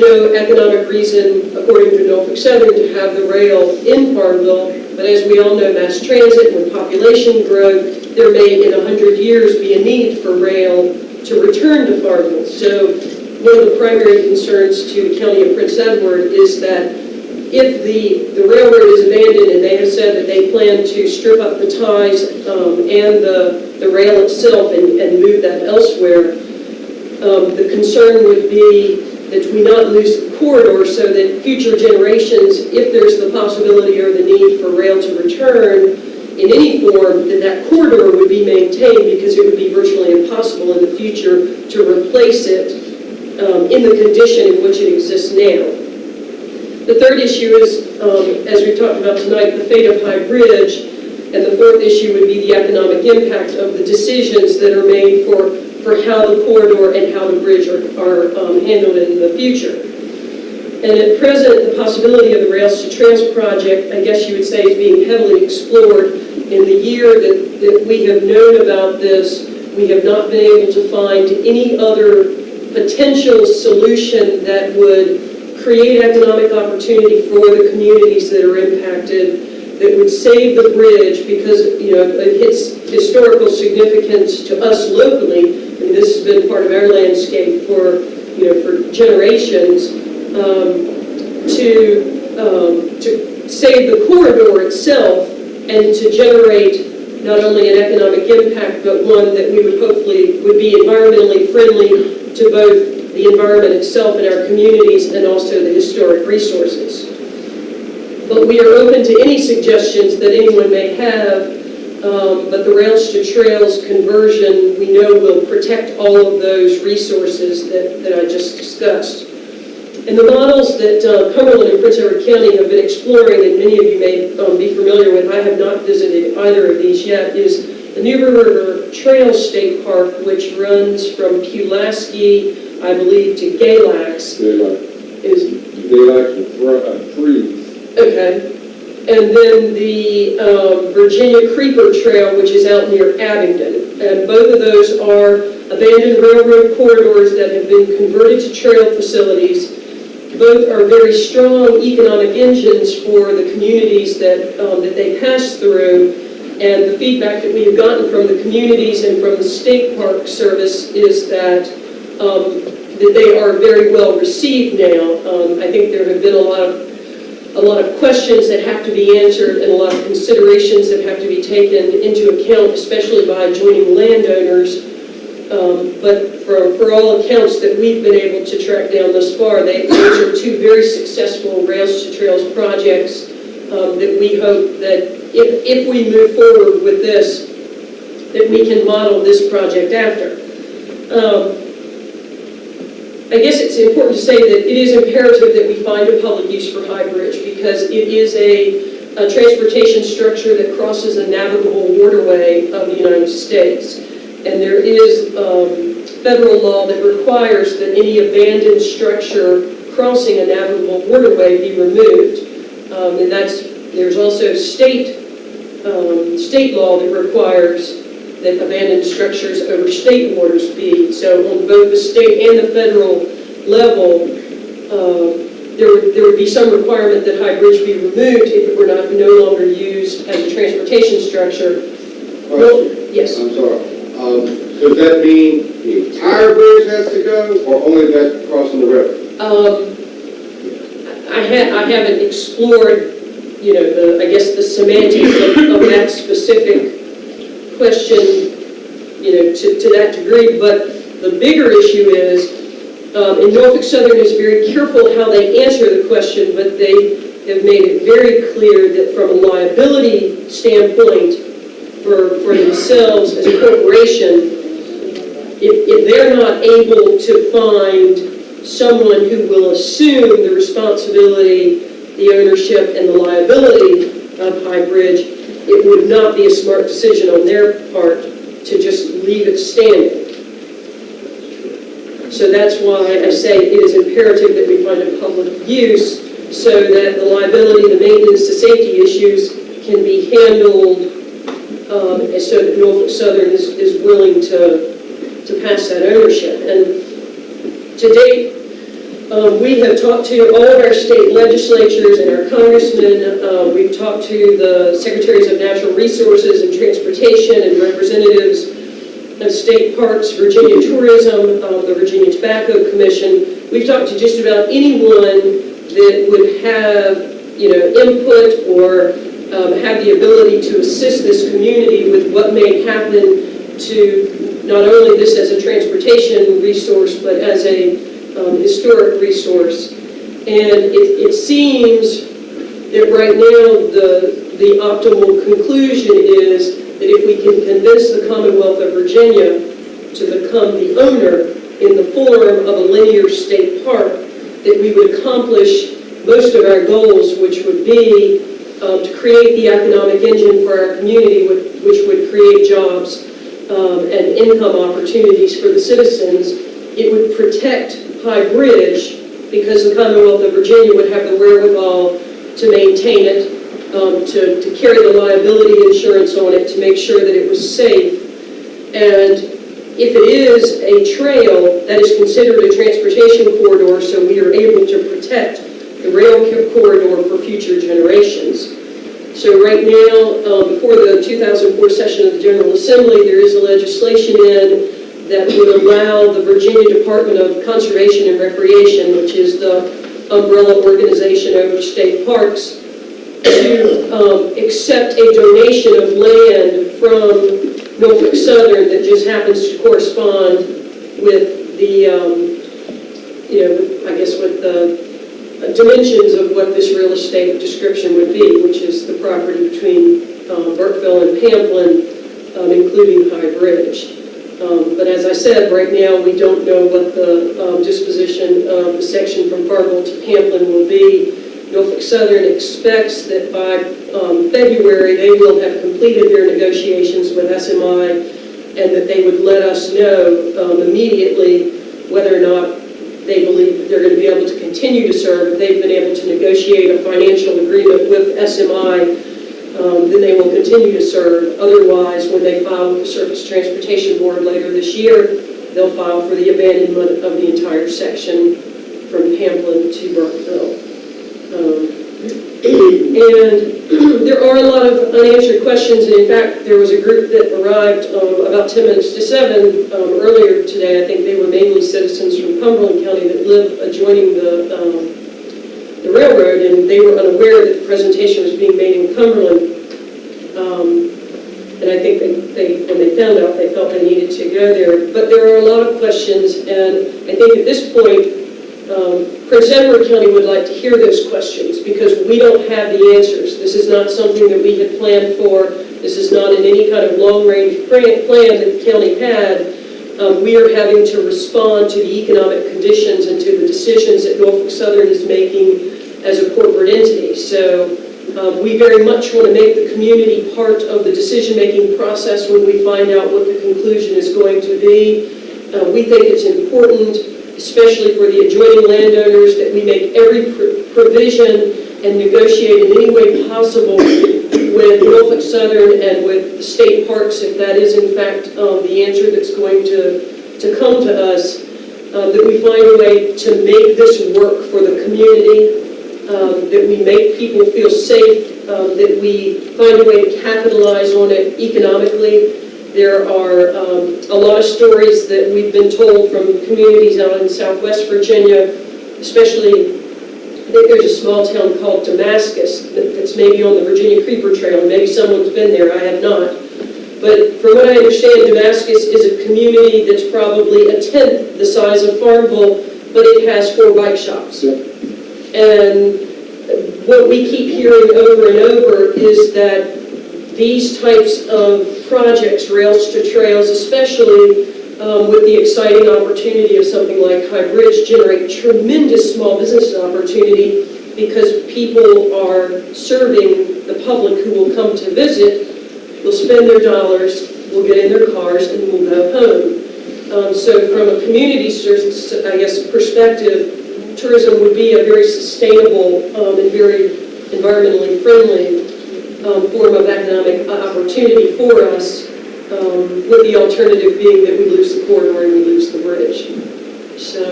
no economic reason, according to Norfolk Southern, to have the rail in Farmville. But as we all know, mass transit, when population growth, there may in 100 years be a need for rail to return to Farmville. So one of the primary concerns to the county of Prince Edward is that if the railroad is abandoned, and they have said that they plan to strip up the ties and the rail itself and move that elsewhere, the concern would be that we not lose the corridor so that future generations, if there's the possibility or the need for rail to return in any form, that corridor would be maintained, because it would be virtually impossible in the future to replace it in the condition in which it exists now. The third issue is, as we talked about tonight, the fate of High Bridge, and the 4th issue would be the economic impact of the decisions that are made for how the corridor and how the bridge are handled in the future. And at present, the possibility of the Rails to Trans project, I guess you would say, is being heavily explored. In the year that we have known about this, we have not been able to find any other potential solution that would create economic opportunity for the communities that are impacted, that would save the bridge because, you know, its historical significance to us locally. I mean, this has been part of our landscape for, you know, for generations. To save the corridor itself and to generate not only an economic impact, but one that we would hopefully would be environmentally friendly to both the environment itself and our communities and also the historic resources. But we are open to any suggestions that anyone may have, but the rails to trails conversion we know will protect all of those resources that I just discussed. And the models that Cumberland and Prince Edward County have been exploring, and many of you may be familiar with, I have not visited either of these yet, is the New River Trail State Park, which runs from Pulaski, I believe, to Galax. Galax and Freeze. Okay. And then the Virginia Creeper Trail, which is out near Abingdon. And both of those are abandoned railroad corridors that have been converted to trail facilities. Both are very strong economic engines for the communities that they pass through. And the feedback that we have gotten from the communities and from the State Park Service is that they are very well received now. I think there have been a lot of questions that have to be answered and a lot of considerations that have to be taken into account, especially by adjoining landowners. But for all accounts that we've been able to track down thus far, those are two very successful Rails to Trails projects that we hope that if we move forward with this, that we can model this project after. I guess it's important to say that it is imperative that we find a public use for High Bridge because it is a transportation structure that crosses a navigable waterway of the United States. And there is federal law that requires that any abandoned structure crossing a navigable waterway be removed. And there's also state law that requires that abandoned structures over state waters be. So on both the state and the federal level, there would be some requirement that High Bridge be removed if it were no longer used as a transportation structure. Well, yes. I'm sorry. Does that mean the entire bridge has to go, or only that crossing the river? I haven't explored, you know, I guess the semantics of that specific question, you know, to that degree. But the bigger issue is, and Norfolk Southern is very careful how they answer the question, but they have made it very clear that from a liability standpoint, for themselves as a corporation, if they're not able to find someone who will assume the responsibility, the ownership, and the liability of High Bridge, it would not be a smart decision on their part to just leave it standing. So that's why I say it is imperative that we find a public use so that the liability, the maintenance, the safety issues can be handled so that Norfolk Southern is willing to pass that ownership. And to date, we have talked to all of our state legislatures and our congressmen. We've talked to the secretaries of natural resources and transportation and representatives of state parks, Virginia Tourism, the Virginia Tobacco Commission. We've talked to just about anyone that would have, you know, input or have the ability to assist this community with what may happen to not only this as a transportation resource, but as a historic resource. And it seems that right now the optimal conclusion is that if we can convince the Commonwealth of Virginia to become the owner in the form of a linear state park, that we would accomplish most of our goals, which would be to create the economic engine for our community, which would create jobs and income opportunities for the citizens. It would protect High Bridge because the Commonwealth of Virginia would have the wherewithal to maintain it, to carry the liability insurance on it, to make sure that it was safe. And If it is a trail, that is considered a transportation corridor, so we are able to protect the rail corridor for future generations. So right now, before the 2004 session of the General Assembly, there is a legislation in that would allow the Virginia Department of Conservation and Recreation, which is the umbrella organization over state parks, to accept a donation of land from Norfolk Southern that just happens to correspond with the, I guess with the dimensions of what this real estate description would be, which is the property between Burkeville and Pamplin, including High Bridge. But as I said, right now we don't know what the disposition of the section from Farmville to Pamplin will be. Norfolk Southern expects that by February they will have completed their negotiations with SMI and that they would let us know immediately whether or not they believe that they're going to be able to continue to serve. If they've been able to negotiate a financial agreement with SMI, then they will continue to serve. Otherwise, when they file with the Surface Transportation Board later this year, they'll file for the abandonment of the entire section from Pamplin to Burkeville. And there are a lot of unanswered questions, and in fact, there was a group that arrived about 10 minutes to 7 earlier today. I think they were mainly citizens from Cumberland County that live adjoining the railroad, and they were unaware that the presentation was being made in Cumberland. And I think when they found out, they felt they needed to go there. But there are a lot of questions, and I think at this point, Prince Edward County would like to hear those questions because we don't have the answers. This is not something that we had planned for. This is not in any kind of long-range plan that the county had. We are having to respond to the economic conditions and to the decisions that Norfolk Southern is making as a corporate entity. So we very much want to make the community part of the decision-making process when we find out what the conclusion is going to be. We think it's important, especially for the adjoining landowners, that we make every provision and negotiate in any way possible with Norfolk Southern and with the state parks, if that is in fact the answer that's going to come to us, that we find a way to make this work for the community, that we make people feel safe, that we find a way to capitalize on it economically. There are a lot of stories that we've been told from communities out in Southwest Virginia, especially, I think there's a small town called Damascus that's maybe on the Virginia Creeper Trail. Maybe someone's been there, I have not. But from what I understand, Damascus is a community that's probably a tenth the size of Farmville, but it has 4 bike shops. And what we keep hearing over and over is that these types of projects, rails to trails, especially with the exciting opportunity of something like High Bridge, generate tremendous small business opportunity because people are serving the public who will come to visit, will spend their dollars, will get in their cars, and will go home. So from a community, I guess, perspective, tourism would be a very sustainable and very environmentally friendly form of economic opportunity for us, with the alternative being that we lose the corridor and we lose the bridge. So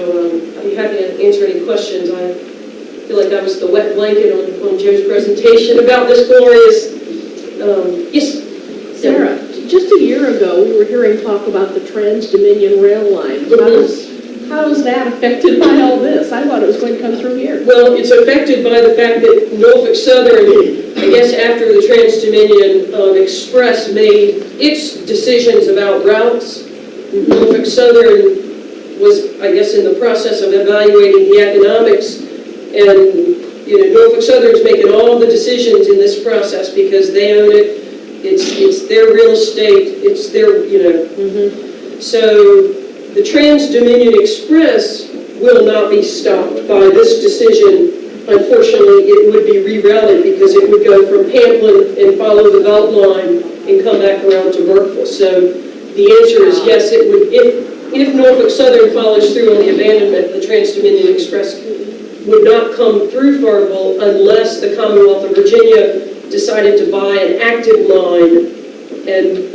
I'd be happy to answer any questions. I feel like that was the wet blanket on Joe's presentation about this glorious, yes? Sarah, just a year ago, we were hearing talk about the Trans-Dominion Rail Line. How is that affected by all this? I thought it was going to come through here. Well, it's affected by the fact that Norfolk Southern, I guess after the Trans-Dominion Express made its decisions about routes, Norfolk Southern was, I guess, in the process of evaluating the economics, and Norfolk Southern's making all the decisions in this process because they own it. It's their real estate. It's their, So the Trans-Dominion Express will not be stopped by this decision. Unfortunately, it would be rerouted because it would go from Pamplin and follow the belt line and come back around to Burkeville. So the answer is yes, it would. If Norfolk Southern follows through on the abandonment, the Trans-Dominion Express would not come through Farmville unless the Commonwealth of Virginia decided to buy an active line and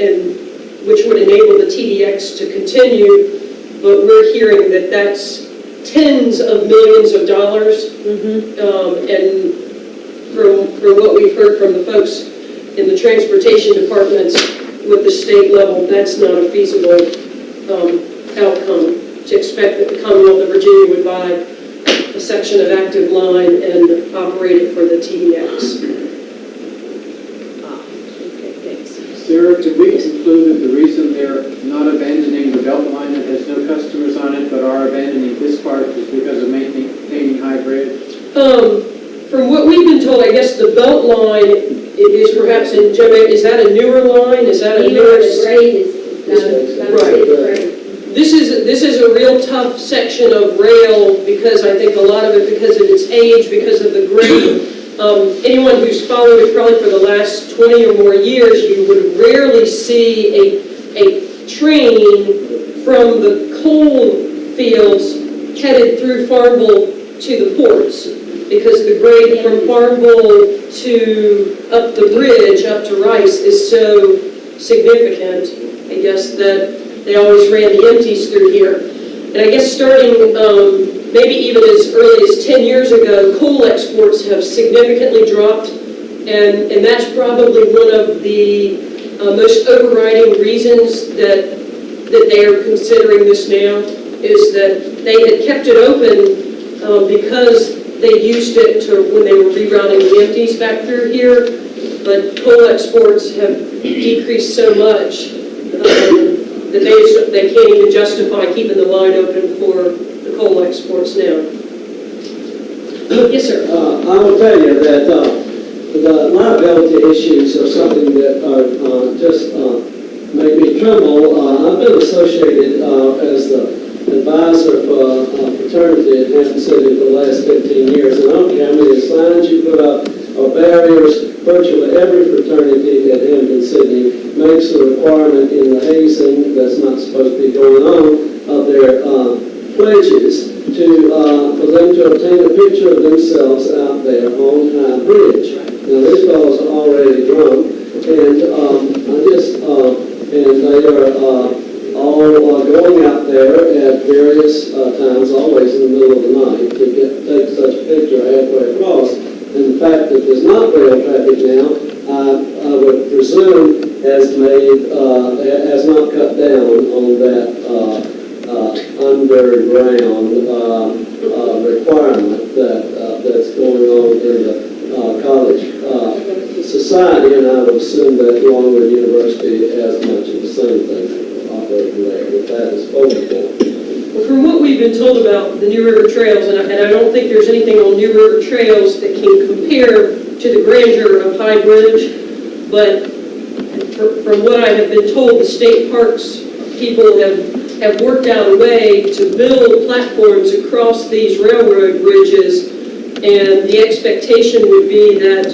which would enable the TDX to continue, but we're hearing that that's tens of millions of dollars. And from what we've heard from the folks in the transportation departments with the state level, that's not a feasible outcome, to expect that the Commonwealth of Virginia would buy a section of active line and operate it for the TDX. Okay, thanks. Sarah, did we conclude that the reason they're not abandoning the belt line that has no customers on it, but are abandoning this part is because of maintaining high grade? From what we've been told, I guess the belt line is perhaps in, Joe, is that a newer line? Is that a newer? The grade is, Right. This is a real tough section of rail because I think a lot of it because of its age, because of the grade. Anyone who's followed it probably for the last 20 or more years, you would rarely see a train from the coal fields headed through Farmville to the ports, because the grade from Farmville to up the bridge, up to Rice, is so significant, I guess, that they always ran the empties through here. And I guess starting maybe even as early as 10 years ago, coal exports have significantly dropped, and that's probably one of the most overriding reasons that they are considering this now, is that they had kept it open because they used it to when they were rerouting the empties back through here, but coal exports have decreased so much that they can't even justify keeping the line open for the coal exports now. Yes, sir. I will tell you that the liability issues are something that are just make me tremble. I've been associated as the advisor for fraternity at Hampton City for the last 15 years, and I don't care how many signs you put up or barriers. Virtually every fraternity at Hampton City makes a requirement in the hazing that's not supposed to be going on of their pledges for them to obtain a picture of themselves out there on High Bridge. Now, these fellows are already drunk, and they are all going out there at various times, always in the middle of the night, to take such a picture halfway across. And the fact that there's not rail traffic now, I would presume has not cut down on that underground requirement that's going on in the college society, and I would assume that Longwood University has much of the same thing operating there, but that is focused. Well, from what we've been told about the New River Trails, and I don't think there's anything on New River Trails that can compare to the grandeur of High Bridge, but from what I have been told, the state parks people have worked out a way to build platforms across these railroad bridges, and the expectation would be that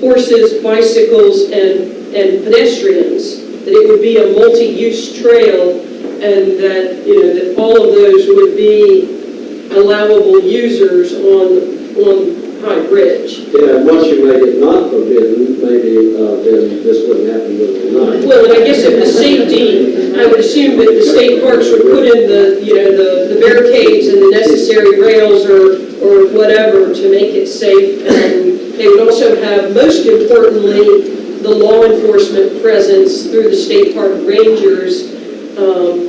horses, bicycles, and pedestrians, that it would be a multi-use trail, and that that all of those would be allowable users on High Bridge. Yeah, and once you make it not forbidden, maybe then this wouldn't happen with the night. Well, and I guess if the safety, I would assume that the state parks would put in the barricades and the necessary rails or whatever to make it safe. And they would also have, most importantly, the law enforcement presence through the state park rangers,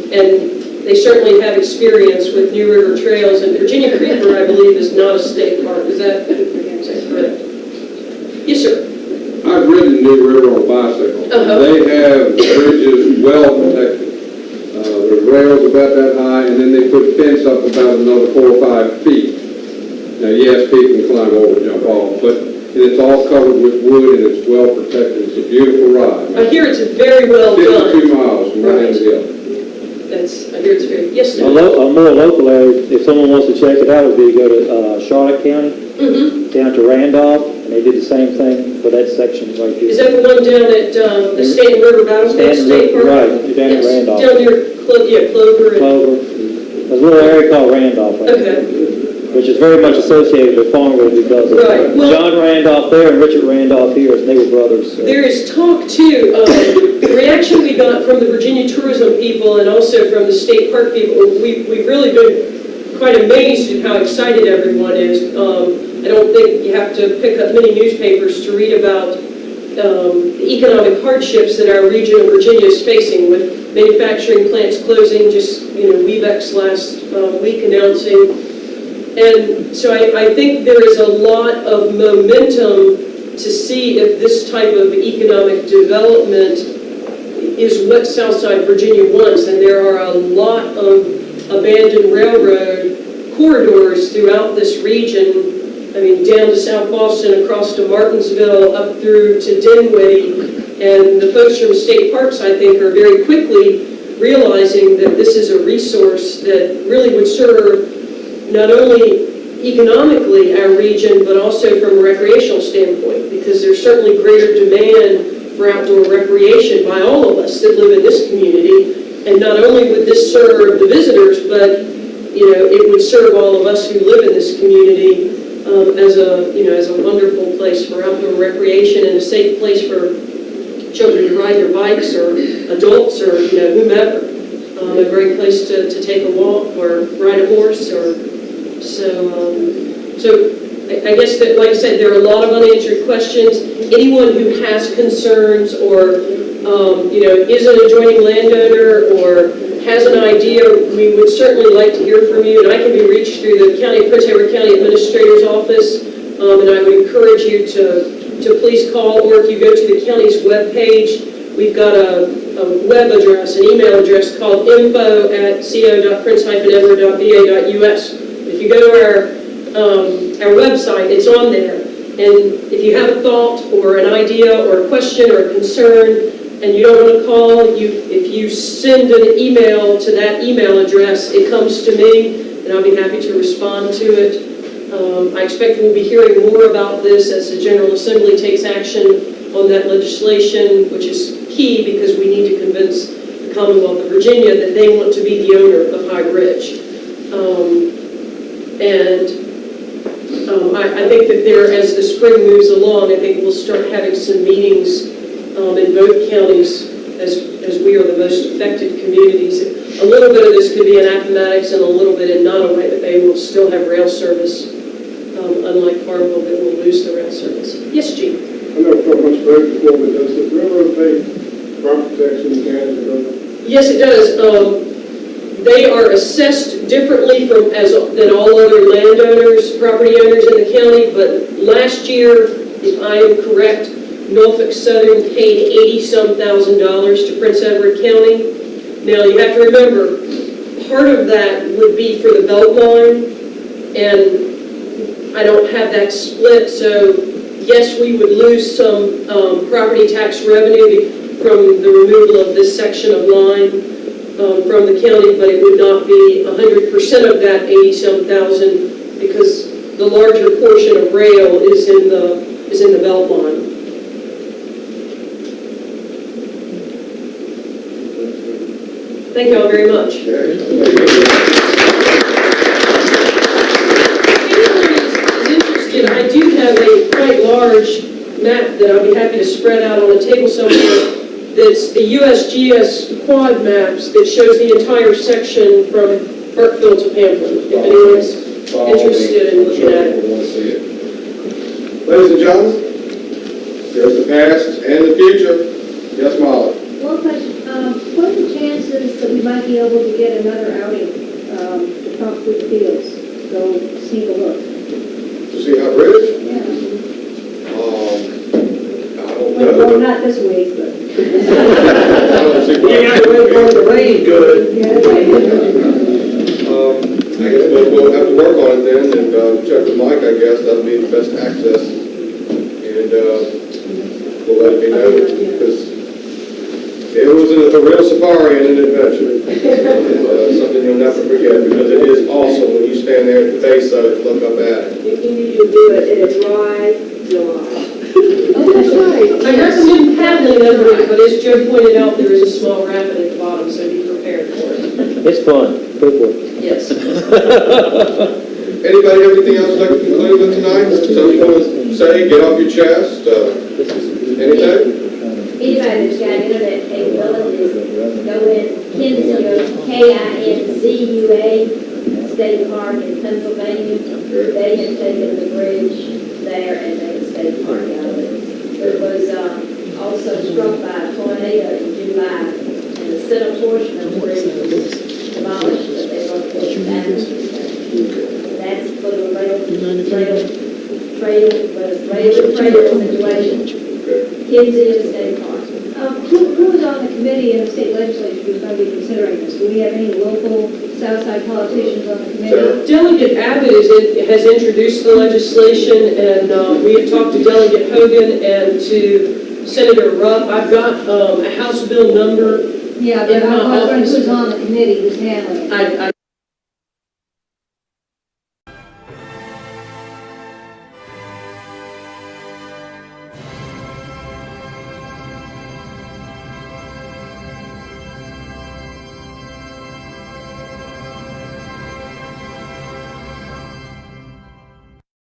and they certainly have experience with New River Trails, and Virginia Creeper, I believe, is not a state park. Is that correct? Yes, sir. I've ridden New River on a bicycle. They have bridges well protected. The rails about that high, and then they put a fence up about another 4 or 5 feet. Now, yes, people can climb over, jump off, but it's all covered with wood and it's well protected. It's a beautiful ride. I hear it's very well done. 52 miles from one end to the other. I hear it's very, yes, sir. A more local area, if someone wants to check it out, would be to go to Charlotte County, down to Randolph, and they did the same thing for that section right there. Is that the one down at the Stanton River Battlefield State Park? Right, down at Randolph. Down near Clover. Clover. There's a little area called Randolph. Right Okay. which is very much associated with Farmville because of Right, well- John Randolph there and Richard Randolph here, and they were brothers. So. There is talk too, the reaction we got from the Virginia tourism people and also from the state park people, we've really been quite amazed at how excited everyone is. I don't think you have to pick up many newspapers to read about the economic hardships that our region of Virginia is facing with manufacturing plants closing, just, Webex last week announcing. And so I think there is a lot of momentum to see if this type of economic development is what Southside Virginia wants. And there are a lot of abandoned railroad corridors throughout this region. I mean, down to South Boston, across to Martinsville, up through to Dinwiddie. And the folks from state parks, I think, are very quickly realizing that this is a resource that really would serve not only economically our region, but also from a recreational standpoint, because there's certainly greater demand for outdoor recreation by all of us that live in this community. And not only would this serve the visitors, but it would serve all of us who live in this community as a wonderful place for outdoor recreation and a safe place for children to ride their bikes or adults or whomever. A great place to take a walk or ride a horse or so I guess that, like I said, there are a lot of unanswered questions. Anyone who has concerns or is an adjoining landowner or has an idea, we would certainly like to hear from you, and I can be reached through the Prince Edward County Administrator's Office, and I would encourage you to please call, or if you go to the county's webpage, we've got a web address, an email address called info@co.prince-edward.va.us. If you go to our website, it's on there, and if you have a thought or an idea or a question or a concern, and you don't want to call, if you send an email to that email address, it comes to me, and I'll be happy to respond to it. I expect we'll be hearing more about this as the General Assembly takes action on that legislation, which is key because we need to convince the Commonwealth of Virginia that they want to be the owner of High Bridge. I think that as the spring moves along, I think we'll start having some meetings in both counties as we are the most affected communities. A little bit of this could be in Appomattox and a little bit in Nottoway, but they will still have rail service, unlike Farmville that will lose the rail service. Yes, Gene? I never thought much about it before, but does the railroad pay crop protection in Canada? Yes, it does. They are assessed differently than all other landowners, property owners in the county, but last year, if I am correct, Norfolk Southern paid $80-some thousand to Prince Edward County. Now, you have to remember, part of that would be for the Beltline, and I don't have that split, so yes, we would lose some property tax revenue from the removal of this section of line from the county, but it would not be 100% of that $80-some thousand because the larger portion of rail is in the Beltline. Thank you all very much. If anyone is interested, I do have a quite large map that I'll be happy to spread out on a table somewhere. That's the USGS quad maps that shows the entire section from Burkeville to Pamplin, if anyone's interested in looking at it. Ladies and gentlemen, here's the past and the future. Yes, Molly? One question, what are the chances that we might be able to get another outing to pump through the fields, go sneak a look? To see High Bridge? Yeah. I don't know. Well, not this week, but. I don't see why. You got to wait for the rain good. I guess we'll have to work on it then, and check with Mike, I guess, that'll be the best access, and we'll let it be known, because it was a real safari and an adventure. Something you'll never forget, because it is awesome when you stand there at the base of it and look up at it. You need to do it in a dry July. Oh, that's right. I recommend paddling under it, but as Joe pointed out, there is a small rapid at the bottom, so be prepared for it. It's fun. Quickly. Yes. Anybody have anything else like to conclude with tonight? Something you want to say, get off your chest? Anything? Anybody that's got internet capabilities, go in Kinzua, State Park in Pennsylvania. They have taken the bridge there and made a state park out of it. It was also struck by a tornado in July, and the center portion of the bridge was demolished, but they're going to put it back. That's for the rail situation. Kinzua State Park. Who is on the committee in the state legislature who's going to be considering this? Do we have any local Southside politicians on the committee? Delegate Abbott has introduced the legislation, and we have talked to Delegate Hogan and to Senator Rupp. I've got a House bill number. Yeah, but I was wondering who's on the committee who's handling it.